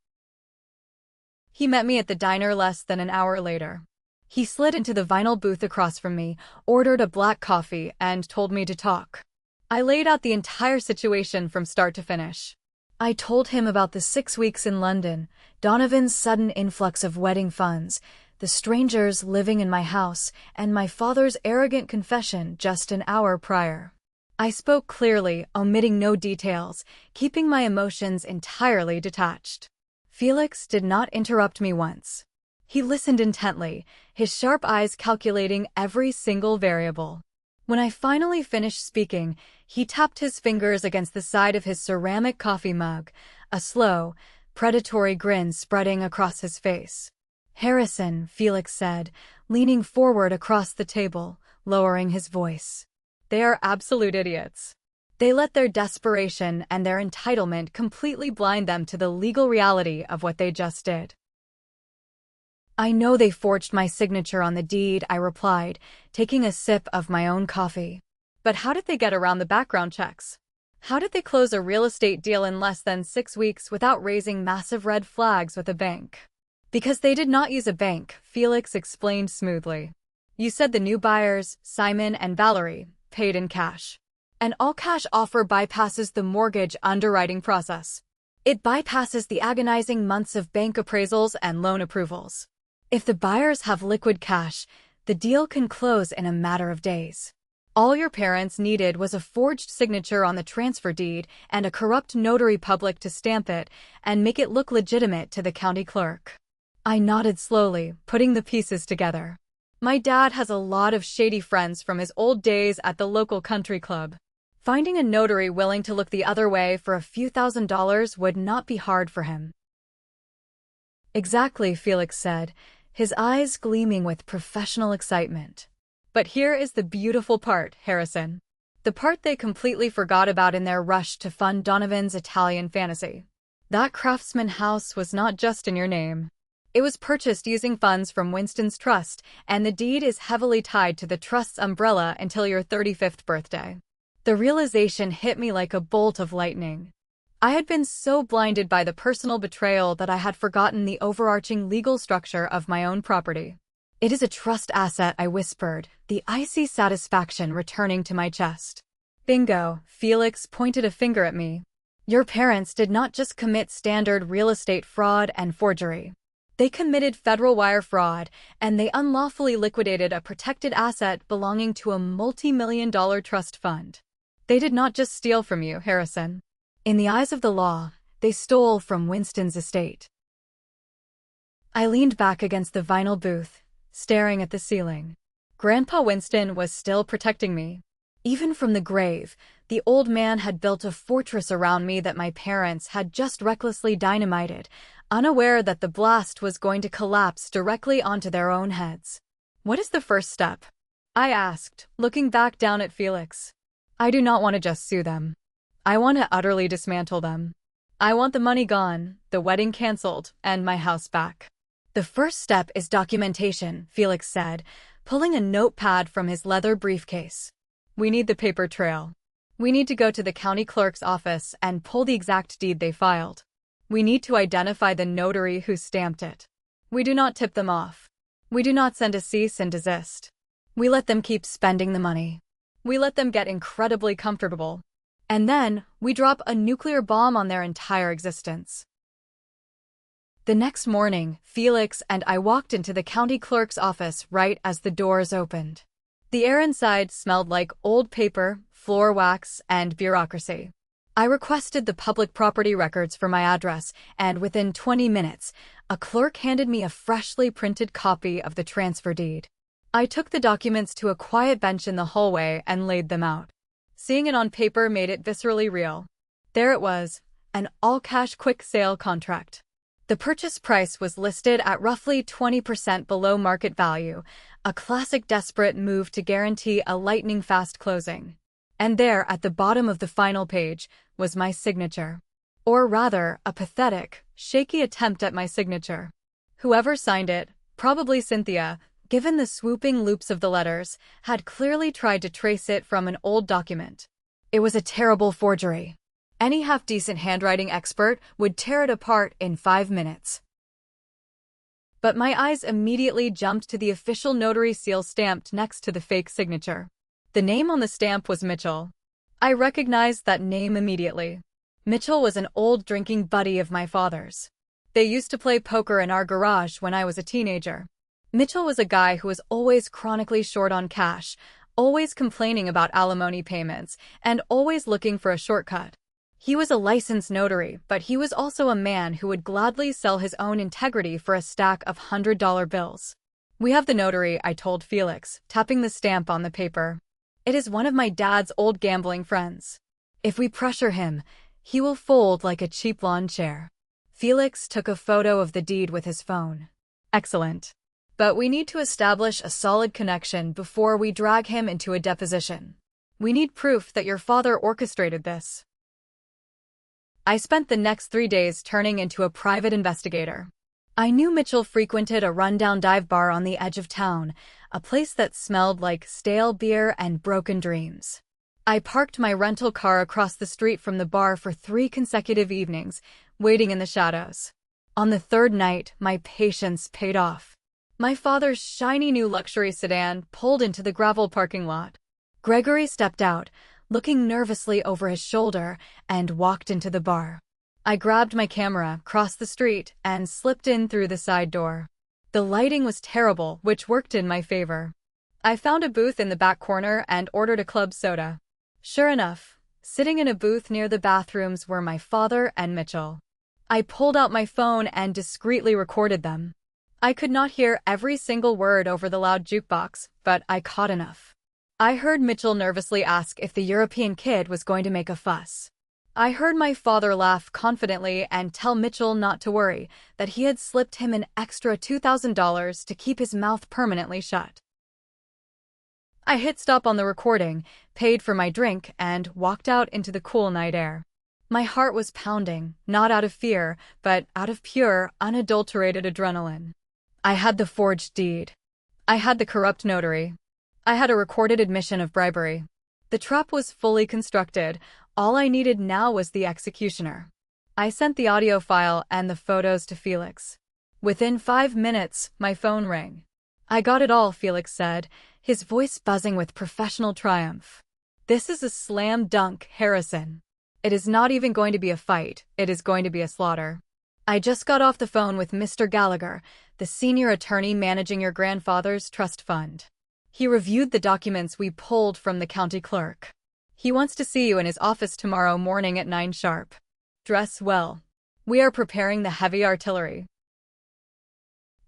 He met me at the diner less than an hour later. He slid into the vinyl booth across from me, ordered a black coffee, and told me to talk. I laid out the entire situation from start to finish. I told him about the 6 weeks in London, Donovan's sudden influx of wedding funds, the strangers living in my house, and my father's arrogant confession just an hour prior. I spoke clearly, omitting no details, keeping my emotions entirely detached. Felix did not interrupt me once. He listened intently, his sharp eyes calculating every single variable. When I finally finished speaking, he tapped his fingers against the side of his ceramic coffee mug, a slow, predatory grin spreading across his face. Harrison, Felix said, leaning forward across the table, lowering his voice. They are absolute idiots. They let their desperation and their entitlement completely blind them to the legal reality of what they just did. I know they forged my signature on the deed, I replied, taking a sip of my own coffee. But how did they get around the background checks? How did they close a real estate deal in less than 6 weeks without raising massive red flags with a bank? Because they did not use a bank, Felix explained smoothly. You said the new buyers, Simon and Valerie, paid in cash. An all-cash offer bypasses the mortgage underwriting process. It bypasses the agonizing months of bank appraisals and loan approvals. If the buyers have liquid cash, the deal can close in a matter of days. All your parents needed was a forged signature on the transfer deed and a corrupt notary public to stamp it and make it look legitimate to the county clerk. I nodded slowly, putting the pieces together. My dad has a lot of shady friends from his old days at the local country club. Finding a notary willing to look the other way for a few $1,000s would not be hard for him. Exactly, Felix said, his eyes gleaming with professional excitement. But here is the beautiful part, Harrison. The part they completely forgot about in their rush to fund Donovan's Italian fantasy. That Craftsman house was not just in your name. It was purchased using funds from Winston's trust, and the deed is heavily tied to the trust's umbrella until your 35th birthday. The realization hit me like a bolt of lightning. I had been so blinded by the personal betrayal that I had forgotten the overarching legal structure of my own property. It is a trust asset, I whispered, the icy satisfaction returning to my chest. Bingo, Felix pointed a finger at me. Your parents did not just commit standard real estate fraud and forgery. They committed federal wire fraud, and they unlawfully liquidated a protected asset belonging to a multi-million-dollar trust fund. They did not just steal from you, Harrison. In the eyes of the law, they stole from Winston's estate. I leaned back against the vinyl booth, staring at the ceiling. Grandpa Winston was still protecting me. Even from the grave, the old man had built a fortress around me that my parents had just recklessly dynamited, unaware that the blast was going to collapse directly onto their own heads. What is the first step? I asked, looking back down at Felix. I do not want to just sue them. I want to utterly dismantle them. I want the money gone, the wedding canceled, and my house back. The first step is documentation, Felix said, pulling a notepad from his leather briefcase. We need the paper trail. We need to go to the county clerk's office and pull the exact deed they filed. We need to identify the notary who stamped it. We do not tip them off. We do not send a cease and desist. We let them keep spending the money. We let them get incredibly comfortable. And then, we drop a nuclear bomb on their entire existence. The next morning, Felix and I walked into the county clerk's office right as the doors opened. The air inside smelled like old paper, floor wax, and bureaucracy. I requested the public property records for my address, and within 20 minutes, a clerk handed me a freshly printed copy of the transfer deed. I took the documents to a quiet bench in the hallway and laid them out. Seeing it on paper made it viscerally real. There it was, an all-cash quick sale contract. The purchase price was listed at roughly 20% below market value, a classic desperate move to guarantee a lightning-fast closing. And there, at the bottom of the final page, was my signature. Or rather, a pathetic, shaky attempt at my signature. Whoever signed it, probably Cynthia, given the swooping loops of the letters, had clearly tried to trace it from an old document. It was a terrible forgery. Any half-decent handwriting expert would tear it apart in 5 minutes. But my eyes immediately jumped to the official notary seal stamped next to the fake signature. The name on the stamp was Mitchell. I recognized that name immediately. Mitchell was an old drinking buddy of my father's. They used to play poker in our garage when I was a teenager. Mitchell was a guy who was always chronically short on cash, always complaining about alimony payments, and always looking for a shortcut. He was a licensed notary, but he was also a man who would gladly sell his own integrity for a stack of $100 bills. We have the notary, I told Felix, tapping the stamp on the paper. It is one of my dad's old gambling friends. If we pressure him, he will fold like a cheap lawn chair. Felix took a photo of the deed with his phone. Excellent. But we need to establish a solid connection before we drag him into a deposition. We need proof that your father orchestrated this. I spent the next 3 days turning into a private investigator. I knew Mitchell frequented a rundown dive bar on the edge of town, a place that smelled like stale beer and broken dreams. I parked my rental car across the street from the bar for 3 consecutive evenings, waiting in the shadows. On the 3rd night, my patience paid off. My father's shiny new luxury sedan pulled into the gravel parking lot. Gregory stepped out, looking nervously over his shoulder, and walked into the bar. I grabbed my camera, crossed the street, and slipped in through the side door. The lighting was terrible, which worked in my favor. I found a booth in the back corner and ordered a club soda. Sure enough, sitting in a booth near the bathrooms were my father and Mitchell. I pulled out my phone and discreetly recorded them. I could not hear every single word over the loud jukebox, but I caught enough. I heard Mitchell nervously ask if the European kid was going to make a fuss. I heard my father laugh confidently and tell Mitchell not to worry, that he had slipped him an extra $2,000 to keep his mouth permanently shut. I hit stop on the recording, paid for my drink, and walked out into the cool night air. My heart was pounding, not out of fear, but out of pure, unadulterated adrenaline. I had the forged deed. I had the corrupt notary. I had a recorded admission of bribery. The trap was fully constructed. All I needed now was the executioner. I sent the audio file and the photos to Felix. Within 5 minutes, my phone rang. "I got it all," Felix said, his voice buzzing with professional triumph. "This is a slam dunk, Harrison. It is not even going to be a fight, it is going to be a slaughter. I just got off the phone with Mr. Gallagher, the senior attorney managing your grandfather's trust fund. He reviewed the documents we pulled from the county clerk. He wants to see you in his office tomorrow morning at 9 sharp. Dress well. We are preparing the heavy artillery."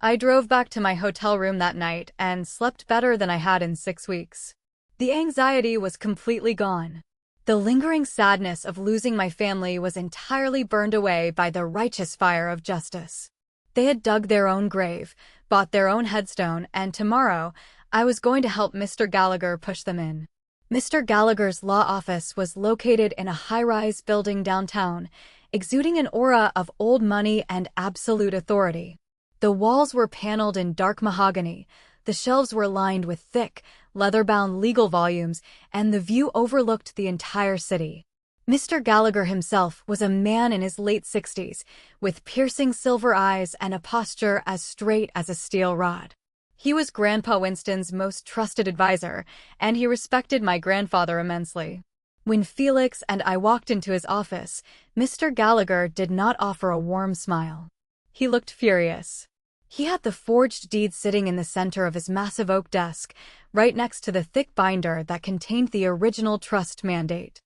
I drove back to my hotel room that night and slept better than I had in 6 weeks. The anxiety was completely gone. The lingering sadness of losing my family was entirely burned away by the righteous fire of justice. They had dug their own grave, bought their own headstone, and tomorrow, I was going to help Mr. Gallagher push them in. Mr. Gallagher's law office was located in a high-rise building downtown, exuding an aura of old money and absolute authority. The walls were paneled in dark mahogany, the shelves were lined with thick, leather-bound legal volumes, and the view overlooked the entire city. Mr. Gallagher himself was a man in his late 60s, with piercing silver eyes and a posture as straight as a steel rod. He was Grandpa Winston's most trusted advisor, and he respected my grandfather immensely. When Felix and I walked into his office, Mr. Gallagher did not offer a warm smile. He looked furious. He had the forged deed sitting in the center of his massive oak desk, right next to the thick binder that contained the original trust mandate.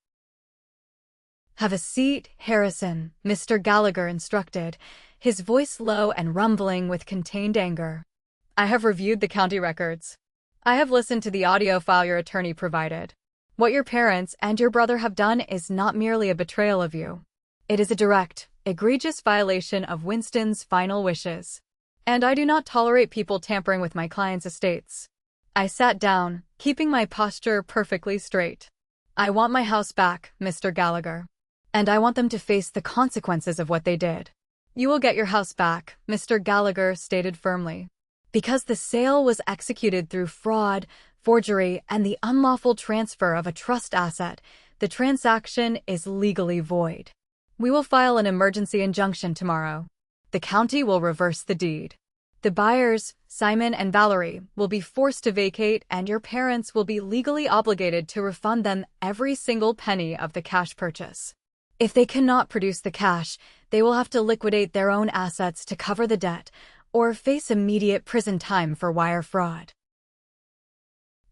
"Have a seat, Harrison," Mr. Gallagher instructed, his voice low and rumbling with contained anger. "I have reviewed the county records. I have listened to the audio file your attorney provided. What your parents and your brother have done is not merely a betrayal of you. It is a direct, egregious violation of Winston's final wishes. And I do not tolerate people tampering with my clients' estates." I sat down, keeping my posture perfectly straight. "I want my house back, Mr. Gallagher. And I want them to face the consequences of what they did." "You will get your house back," Mr. Gallagher stated firmly. "Because the sale was executed through fraud, forgery, and the unlawful transfer of a trust asset, the transaction is legally void. We will file an emergency injunction tomorrow. The county will reverse the deed. The buyers, Simon and Valerie, will be forced to vacate, and your parents will be legally obligated to refund them every single penny of the cash purchase. If they cannot produce the cash, they will have to liquidate their own assets to cover the debt, or face immediate prison time for wire fraud."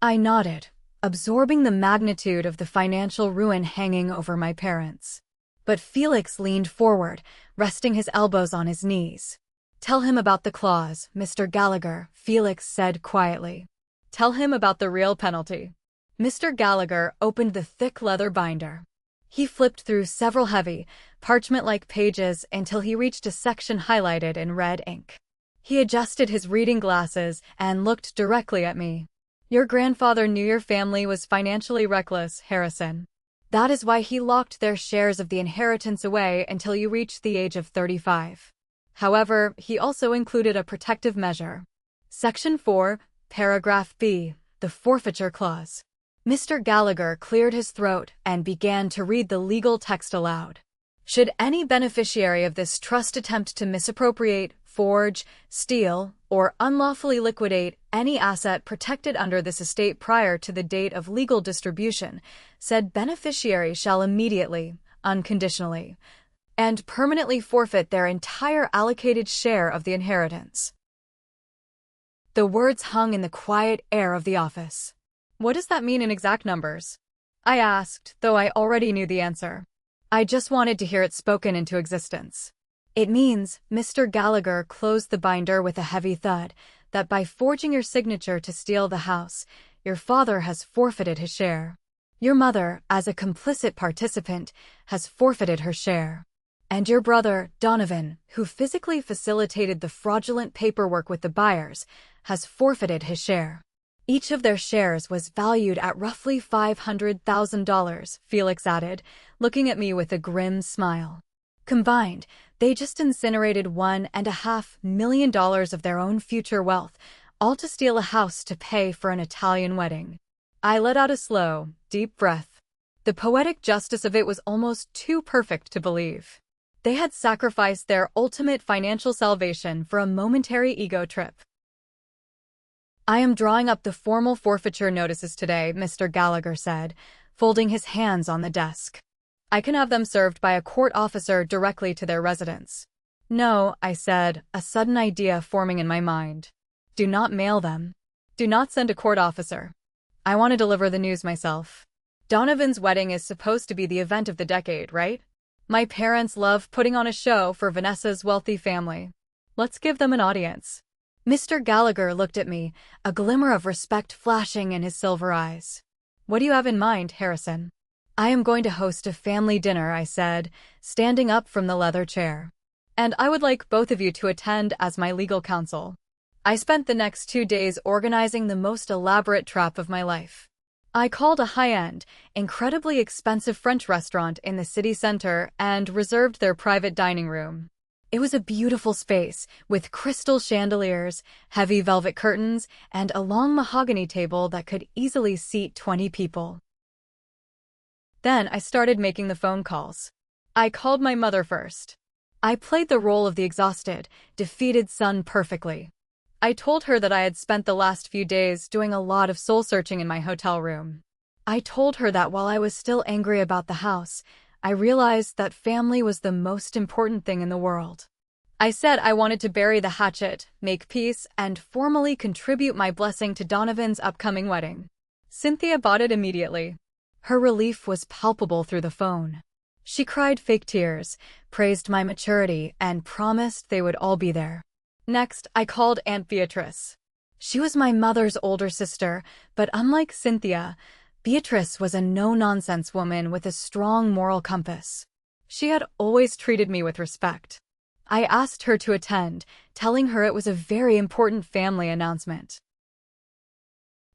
I nodded, absorbing the magnitude of the financial ruin hanging over my parents. But Felix leaned forward, resting his elbows on his knees. "Tell him about the clause, Mr. Gallagher," Felix said quietly. "Tell him about the real penalty." Mr. Gallagher opened the thick leather binder. He flipped through several heavy, parchment-like pages until he reached a section highlighted in red ink. He adjusted his reading glasses and looked directly at me. "Your grandfather knew your family was financially reckless, Harrison. That is why he locked their shares of the inheritance away until you reached the age of 35. However, he also included a protective measure. Section 4, Paragraph B, the forfeiture clause." Mr. Gallagher cleared his throat and began to read the legal text aloud. "Should any beneficiary of this trust attempt to misappropriate, forge, steal, or unlawfully liquidate any asset protected under this estate prior to the date of legal distribution, said beneficiary shall immediately, unconditionally, and permanently forfeit their entire allocated share of the inheritance." The words hung in the quiet air of the office. "What does that mean in exact numbers?" I asked, though I already knew the answer. I just wanted to hear it spoken into existence. It means, Mr. Gallagher closed the binder with a heavy thud, that by forging your signature to steal the house, your father has forfeited his share. Your mother, as a complicit participant, has forfeited her share. And your brother, Donovan, who physically facilitated the fraudulent paperwork with the buyers, has forfeited his share. Each of their shares was valued at roughly $500,000, Felix added, looking at me with a grim smile. Combined, they just incinerated $1.5 million of their own future wealth, all to steal a house to pay for an Italian wedding. I let out a slow, deep breath. The poetic justice of it was almost too perfect to believe. They had sacrificed their ultimate financial salvation for a momentary ego trip. I am drawing up the formal forfeiture notices today, Mr. Gallagher said, folding his hands on the desk. I can have them served by a court officer directly to their residence. No, I said, a sudden idea forming in my mind. Do not mail them. Do not send a court officer. I want to deliver the news myself. Donovan's wedding is supposed to be the event of the decade, right? My parents love putting on a show for Vanessa's wealthy family. Let's give them an audience. Mr. Gallagher looked at me, a glimmer of respect flashing in his silver eyes. What do you have in mind, Harrison? I am going to host a family dinner, I said, standing up from the leather chair. And I would like both of you to attend as my legal counsel. I spent the next 2 days organizing the most elaborate trap of my life. I called a high-end, incredibly expensive French restaurant in the city center and reserved their private dining room. It was a beautiful space, with crystal chandeliers, heavy velvet curtains, and a long mahogany table that could easily seat 20 people. Then I started making the phone calls. I called my mother first. I played the role of the exhausted, defeated son perfectly. I told her that I had spent the last few days doing a lot of soul-searching in my hotel room. I told her that while I was still angry about the house, I realized that family was the most important thing in the world. I said I wanted to bury the hatchet, make peace, and formally contribute my blessing to Donovan's upcoming wedding. Cynthia bought it immediately. Her relief was palpable through the phone. She cried fake tears, praised my maturity, and promised they would all be there. Next, I called Aunt Beatrice. She was my mother's older sister, but unlike Cynthia, Beatrice was a no-nonsense woman with a strong moral compass. She had always treated me with respect. I asked her to attend, telling her it was a very important family announcement.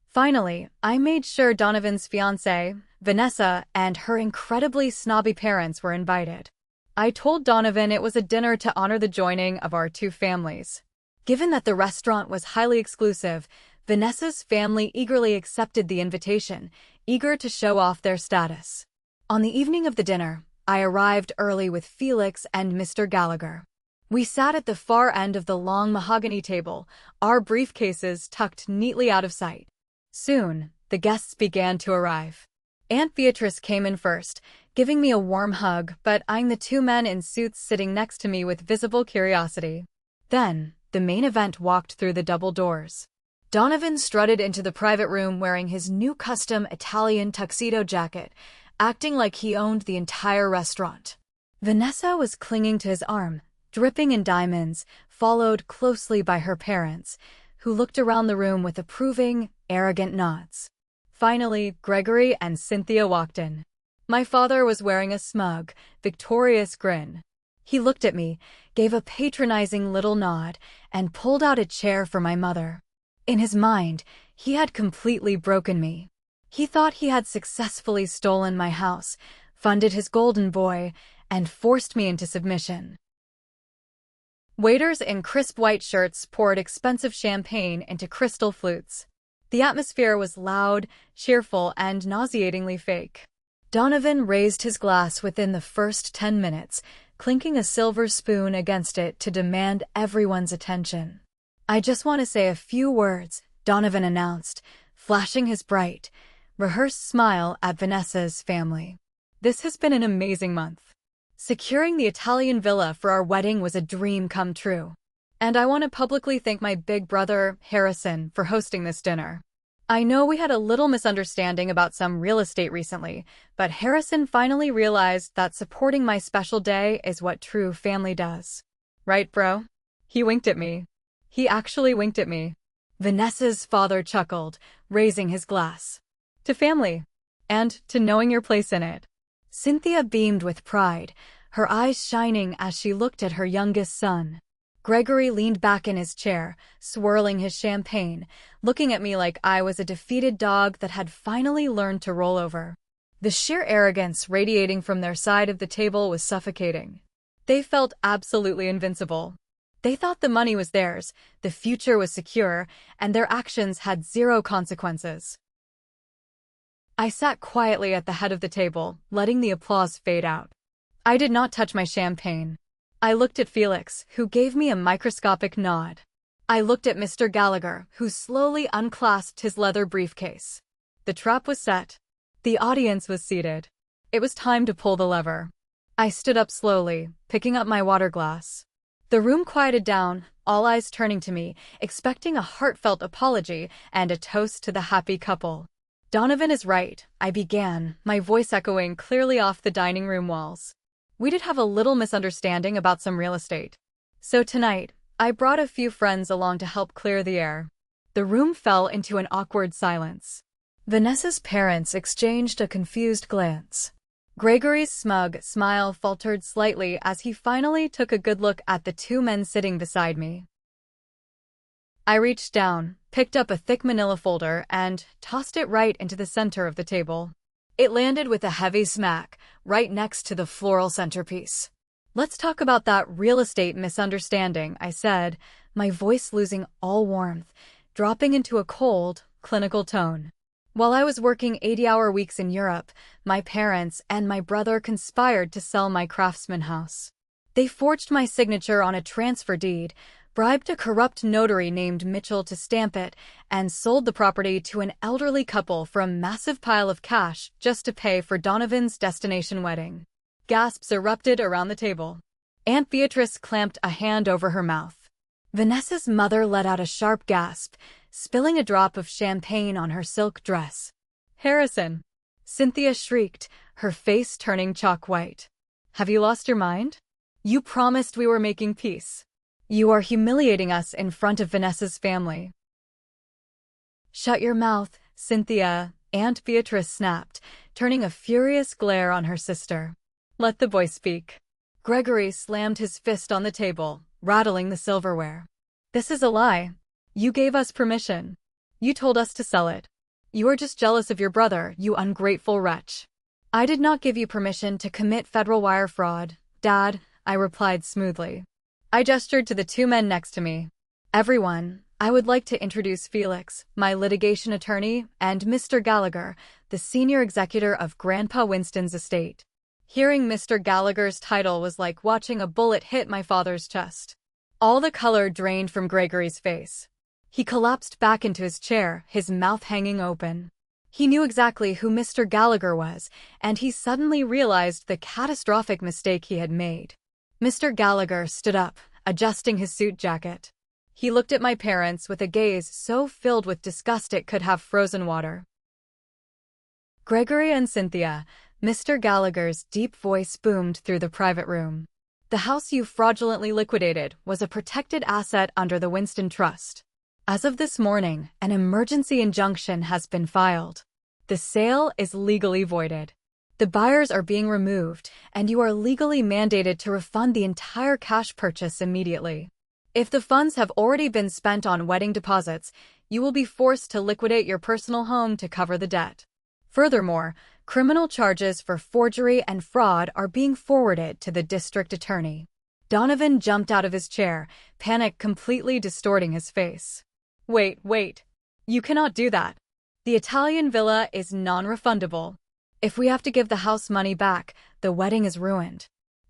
Finally, I made sure Donovan's fiancée, Vanessa, and her incredibly snobby parents were invited. I told Donovan it was a dinner to honor the joining of our two families. Given that the restaurant was highly exclusive, Vanessa's family eagerly accepted the invitation, eager to show off their status. On the evening of the dinner, I arrived early with Felix and Mr. Gallagher. We sat at the far end of the long mahogany table, our briefcases tucked neatly out of sight. Soon, the guests began to arrive. Aunt Beatrice came in first, giving me a warm hug but eyeing the two men in suits sitting next to me with visible curiosity. Then, the main event walked through the double doors. Donovan strutted into the private room wearing his new custom Italian tuxedo jacket, acting like he owned the entire restaurant. Vanessa was clinging to his arm, dripping in diamonds, followed closely by her parents, who looked around the room with approving, arrogant nods. Finally, Gregory and Cynthia walked in. My father was wearing a smug, victorious grin. He looked at me, gave a patronizing little nod, and pulled out a chair for my mother. In his mind, he had completely broken me. He thought he had successfully stolen my house, funded his golden boy, and forced me into submission. Waiters in crisp white shirts poured expensive champagne into crystal flutes. The atmosphere was loud, cheerful, and nauseatingly fake. Donovan raised his glass within the first 10 minutes, clinking a silver spoon against it to demand everyone's attention. I just want to say a few words, Donovan announced, flashing his bright, rehearsed smile at Vanessa's family. This has been an amazing month. Securing the Italian villa for our wedding was a dream come true. And I want to publicly thank my big brother, Harrison, for hosting this dinner. I know we had a little misunderstanding about some real estate recently, but Harrison finally realized that supporting my special day is what true family does. Right, bro? He winked at me. He actually winked at me. Vanessa's father chuckled, raising his glass. To family. And to knowing your place in it. Cynthia beamed with pride, her eyes shining as she looked at her youngest son. Gregory leaned back in his chair, swirling his champagne, looking at me like I was a defeated dog that had finally learned to roll over. The sheer arrogance radiating from their side of the table was suffocating. They felt absolutely invincible. They thought the money was theirs, the future was secure, and their actions had zero consequences. I sat quietly at the head of the table, letting the applause fade out. I did not touch my champagne. I looked at Felix, who gave me a microscopic nod. I looked at Mr. Gallagher, who slowly unclasped his leather briefcase. The trap was set. The audience was seated. It was time to pull the lever. I stood up slowly, picking up my water glass. The room quieted down, all eyes turning to me, expecting a heartfelt apology and a toast to the happy couple. Donovan is right, I began, my voice echoing clearly off the dining room walls. We did have a little misunderstanding about some real estate. So tonight, I brought a few friends along to help clear the air. The room fell into an awkward silence. Vanessa's parents exchanged a confused glance. Gregory's smug smile faltered slightly as he finally took a good look at the two men sitting beside me. I reached down, picked up a thick manila folder, and tossed it right into the center of the table. It landed with a heavy smack, right next to the floral centerpiece. Let's talk about that real estate misunderstanding, I said, my voice losing all warmth, dropping into a cold, clinical tone. While I was working 80-hour weeks in Europe, my parents and my brother conspired to sell my craftsman house. They forged my signature on a transfer deed, bribed a corrupt notary named Mitchell to stamp it, and sold the property to an elderly couple for a massive pile of cash just to pay for Donovan's destination wedding. Gasps erupted around the table. Aunt Beatrice clamped a hand over her mouth. Vanessa's mother let out a sharp gasp, spilling a drop of champagne on her silk dress. Harrison! Cynthia shrieked, her face turning chalk white. Have you lost your mind? You promised we were making peace. You are humiliating us in front of Vanessa's family. Shut your mouth, Cynthia, Aunt Beatrice snapped, turning a furious glare on her sister. Let the boy speak. Gregory slammed his fist on the table, rattling the silverware. This is a lie. You gave us permission. You told us to sell it. You are just jealous of your brother, you ungrateful wretch. I did not give you permission to commit federal wire fraud, Dad, I replied smoothly. I gestured to the two men next to me. Everyone, I would like to introduce Felix, my litigation attorney, and Mr. Gallagher, the senior executor of Grandpa Winston's estate. Hearing Mr. Gallagher's title was like watching a bullet hit my father's chest. All the color drained from Gregory's face. He collapsed back into his chair, his mouth hanging open. He knew exactly who Mr. Gallagher was, and he suddenly realized the catastrophic mistake he had made. Mr. Gallagher stood up, adjusting his suit jacket. He looked at my parents with a gaze so filled with disgust it could have frozen water. Gregory and Cynthia, Mr. Gallagher's deep voice boomed through the private room. The house you fraudulently liquidated was a protected asset under the Winston Trust. As of this morning, an emergency injunction has been filed. The sale is legally voided. The buyers are being removed, and you are legally mandated to refund the entire cash purchase immediately. If the funds have already been spent on wedding deposits, you will be forced to liquidate your personal home to cover the debt. Furthermore, criminal charges for forgery and fraud are being forwarded to the district attorney. Donovan jumped out of his chair, panic completely distorting his face. Wait. You cannot do that. The Italian villa is non-refundable. If we have to give the house money back, the wedding is ruined.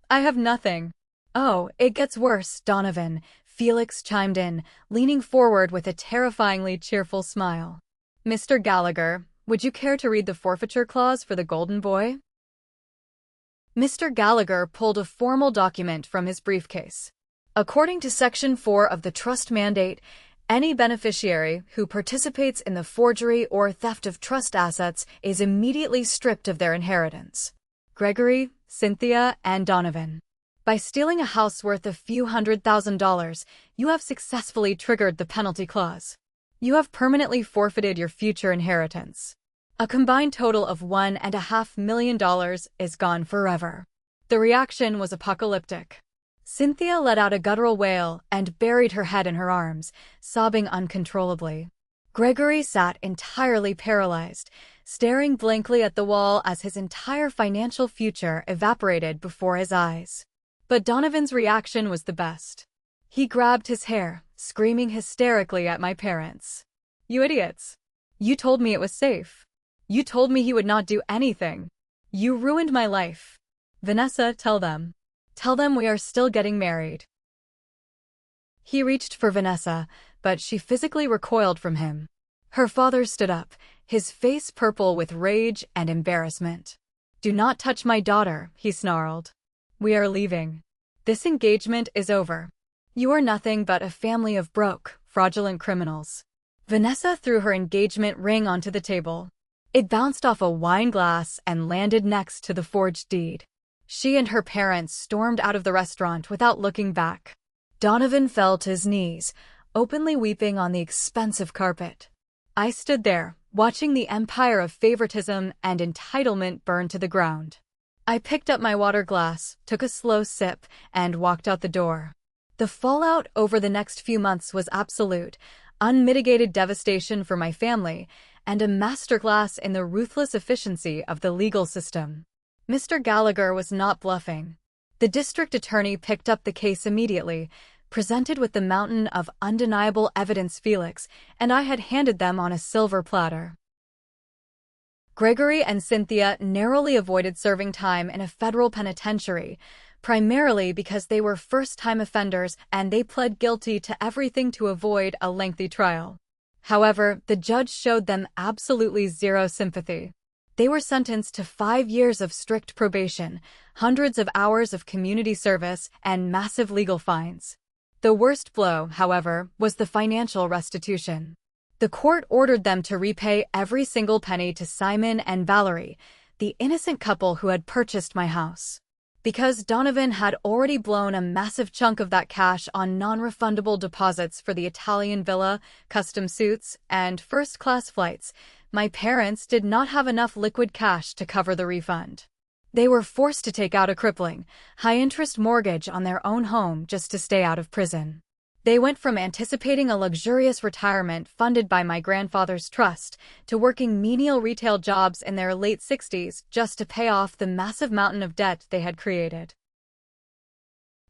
I have nothing. Oh, it gets worse, Donovan, Felix chimed in, leaning forward with a terrifyingly cheerful smile. Mr. Gallagher, would you care to read the forfeiture clause for the golden boy? Mr. Gallagher pulled a formal document from his briefcase. According to Section 4 of the Trust Mandate, any beneficiary who participates in the forgery or theft of trust assets is immediately stripped of their inheritance. Gregory, Cynthia, and Donovan. By stealing a house worth a few $100,000, you have successfully triggered the penalty clause. You have permanently forfeited your future inheritance. A combined total of $1.5 million is gone forever. The reaction was apocalyptic. Cynthia let out a guttural wail and buried her head in her arms, sobbing uncontrollably. Gregory sat entirely paralyzed, staring blankly at the wall as his entire financial future evaporated before his eyes. But Donovan's reaction was the best. He grabbed his hair, screaming hysterically at my parents. "You idiots! You told me it was safe. You told me he would not do anything. You ruined my life. Vanessa, tell them. Tell them we are still getting married." He reached for Vanessa, but she physically recoiled from him. Her father stood up, his face purple with rage and embarrassment. "Do not touch my daughter," he snarled. "We are leaving. This engagement is over. You are nothing but a family of broke, fraudulent criminals." Vanessa threw her engagement ring onto the table. It bounced off a wine glass and landed next to the forged deed. She and her parents stormed out of the restaurant without looking back. Donovan fell to his knees, openly weeping on the expensive carpet. I stood there, watching the empire of favoritism and entitlement burn to the ground. I picked up my water glass, took a slow sip, and walked out the door. The fallout over the next few months was absolute, unmitigated devastation for my family, and a masterclass in the ruthless efficiency of the legal system. Mr. Gallagher was not bluffing. The district attorney picked up the case immediately, presented with the mountain of undeniable evidence Felix and I had handed them on a silver platter. Gregory and Cynthia narrowly avoided serving time in a federal penitentiary, primarily because they were first-time offenders and they pled guilty to everything to avoid a lengthy trial. However, the judge showed them absolutely zero sympathy. They were sentenced to 5 years of strict probation, hundreds of hours of community service, and massive legal fines. The worst blow, however, was the financial restitution. The court ordered them to repay every single penny to Simon and Valerie, the innocent couple who had purchased my house. Because Donovan had already blown a massive chunk of that cash on non-refundable deposits for the Italian villa, custom suits, and first-class flights, my parents did not have enough liquid cash to cover the refund. They were forced to take out a crippling, high-interest mortgage on their own home just to stay out of prison. They went from anticipating a luxurious retirement funded by my grandfather's trust to working menial retail jobs in their late 60s just to pay off the massive mountain of debt they had created.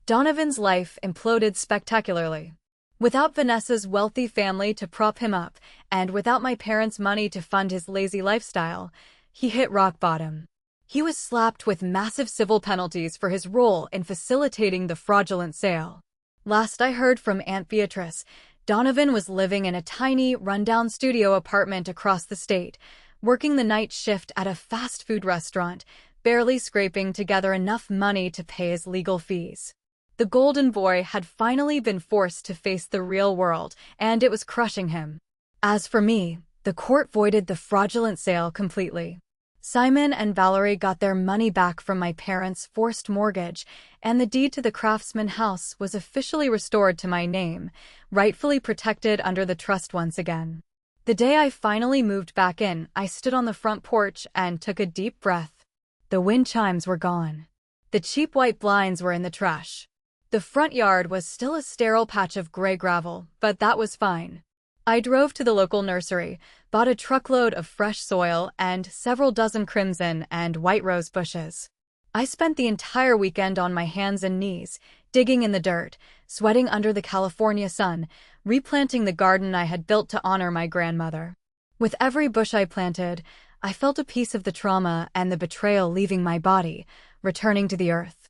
Donovan's life imploded spectacularly. Without Vanessa's wealthy family to prop him up, and without my parents' money to fund his lazy lifestyle, he hit rock bottom. He was slapped with massive civil penalties for his role in facilitating the fraudulent sale. Last I heard from Aunt Beatrice, Donovan was living in a tiny, rundown studio apartment across the state, working the night shift at a fast food restaurant, barely scraping together enough money to pay his legal fees. The golden boy had finally been forced to face the real world, and it was crushing him. As for me, the court voided the fraudulent sale completely. Simon and Valerie got their money back from my parents' forced mortgage, and the deed to the Craftsman house was officially restored to my name, rightfully protected under the trust once again. The day I finally moved back in, I stood on the front porch and took a deep breath. The wind chimes were gone. The cheap white blinds were in the trash. The front yard was still a sterile patch of gray gravel, but that was fine. I drove to the local nursery, bought a truckload of fresh soil and several dozen crimson and white rose bushes. I spent the entire weekend on my hands and knees, digging in the dirt, sweating under the California sun, replanting the garden I had built to honor my grandmother. With every bush I planted, I felt a piece of the trauma and the betrayal leaving my body, returning to the earth.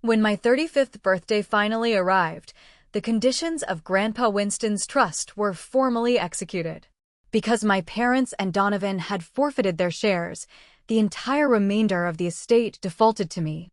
When my 35th birthday finally arrived, the conditions of Grandpa Winston's trust were formally executed. Because my parents and Donovan had forfeited their shares, the entire remainder of the estate defaulted to me.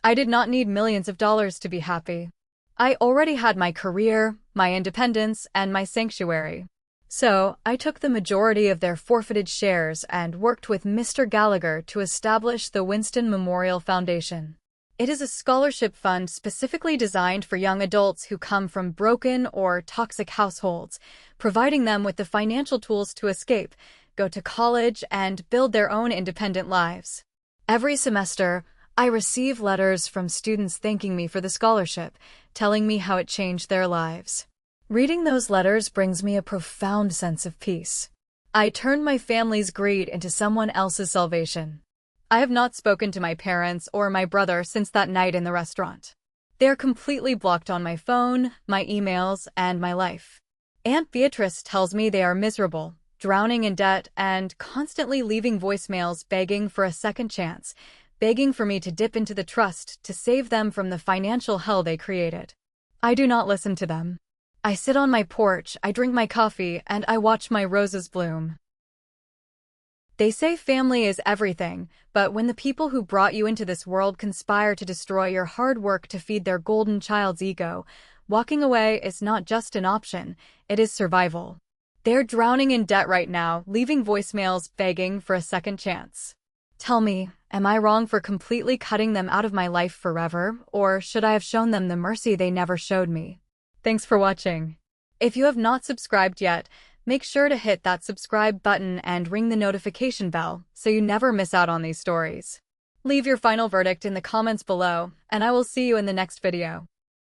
I did not need millions of dollars to be happy. I already had my career, my independence, and my sanctuary. So, I took the majority of their forfeited shares and worked with Mr. Gallagher to establish the Winston Memorial Foundation. It is a scholarship fund specifically designed for young adults who come from broken or toxic households, providing them with the financial tools to escape, go to college, and build their own independent lives. Every semester, I receive letters from students thanking me for the scholarship, telling me how it changed their lives. Reading those letters brings me a profound sense of peace. I turned my family's greed into someone else's salvation. I have not spoken to my parents or my brother since that night in the restaurant. They are completely blocked on my phone, my emails, and my life. Aunt Beatrice tells me they are miserable, drowning in debt, and constantly leaving voicemails begging for a second chance, begging for me to dip into the trust to save them from the financial hell they created. I do not listen to them. I sit on my porch, I drink my coffee, and I watch my roses bloom. They say family is everything, but when the people who brought you into this world conspire to destroy your hard work to feed their golden child's ego, walking away is not just an option, it is survival. They're drowning in debt right now, leaving voicemails begging for a second chance. Tell me, am I wrong for completely cutting them out of my life forever, or should I have shown them the mercy they never showed me? Thanks for watching. If you have not subscribed yet, make sure to hit that subscribe button and ring the notification bell so you never miss out on these stories. Leave your final verdict in the comments below, and I will see you in the next video.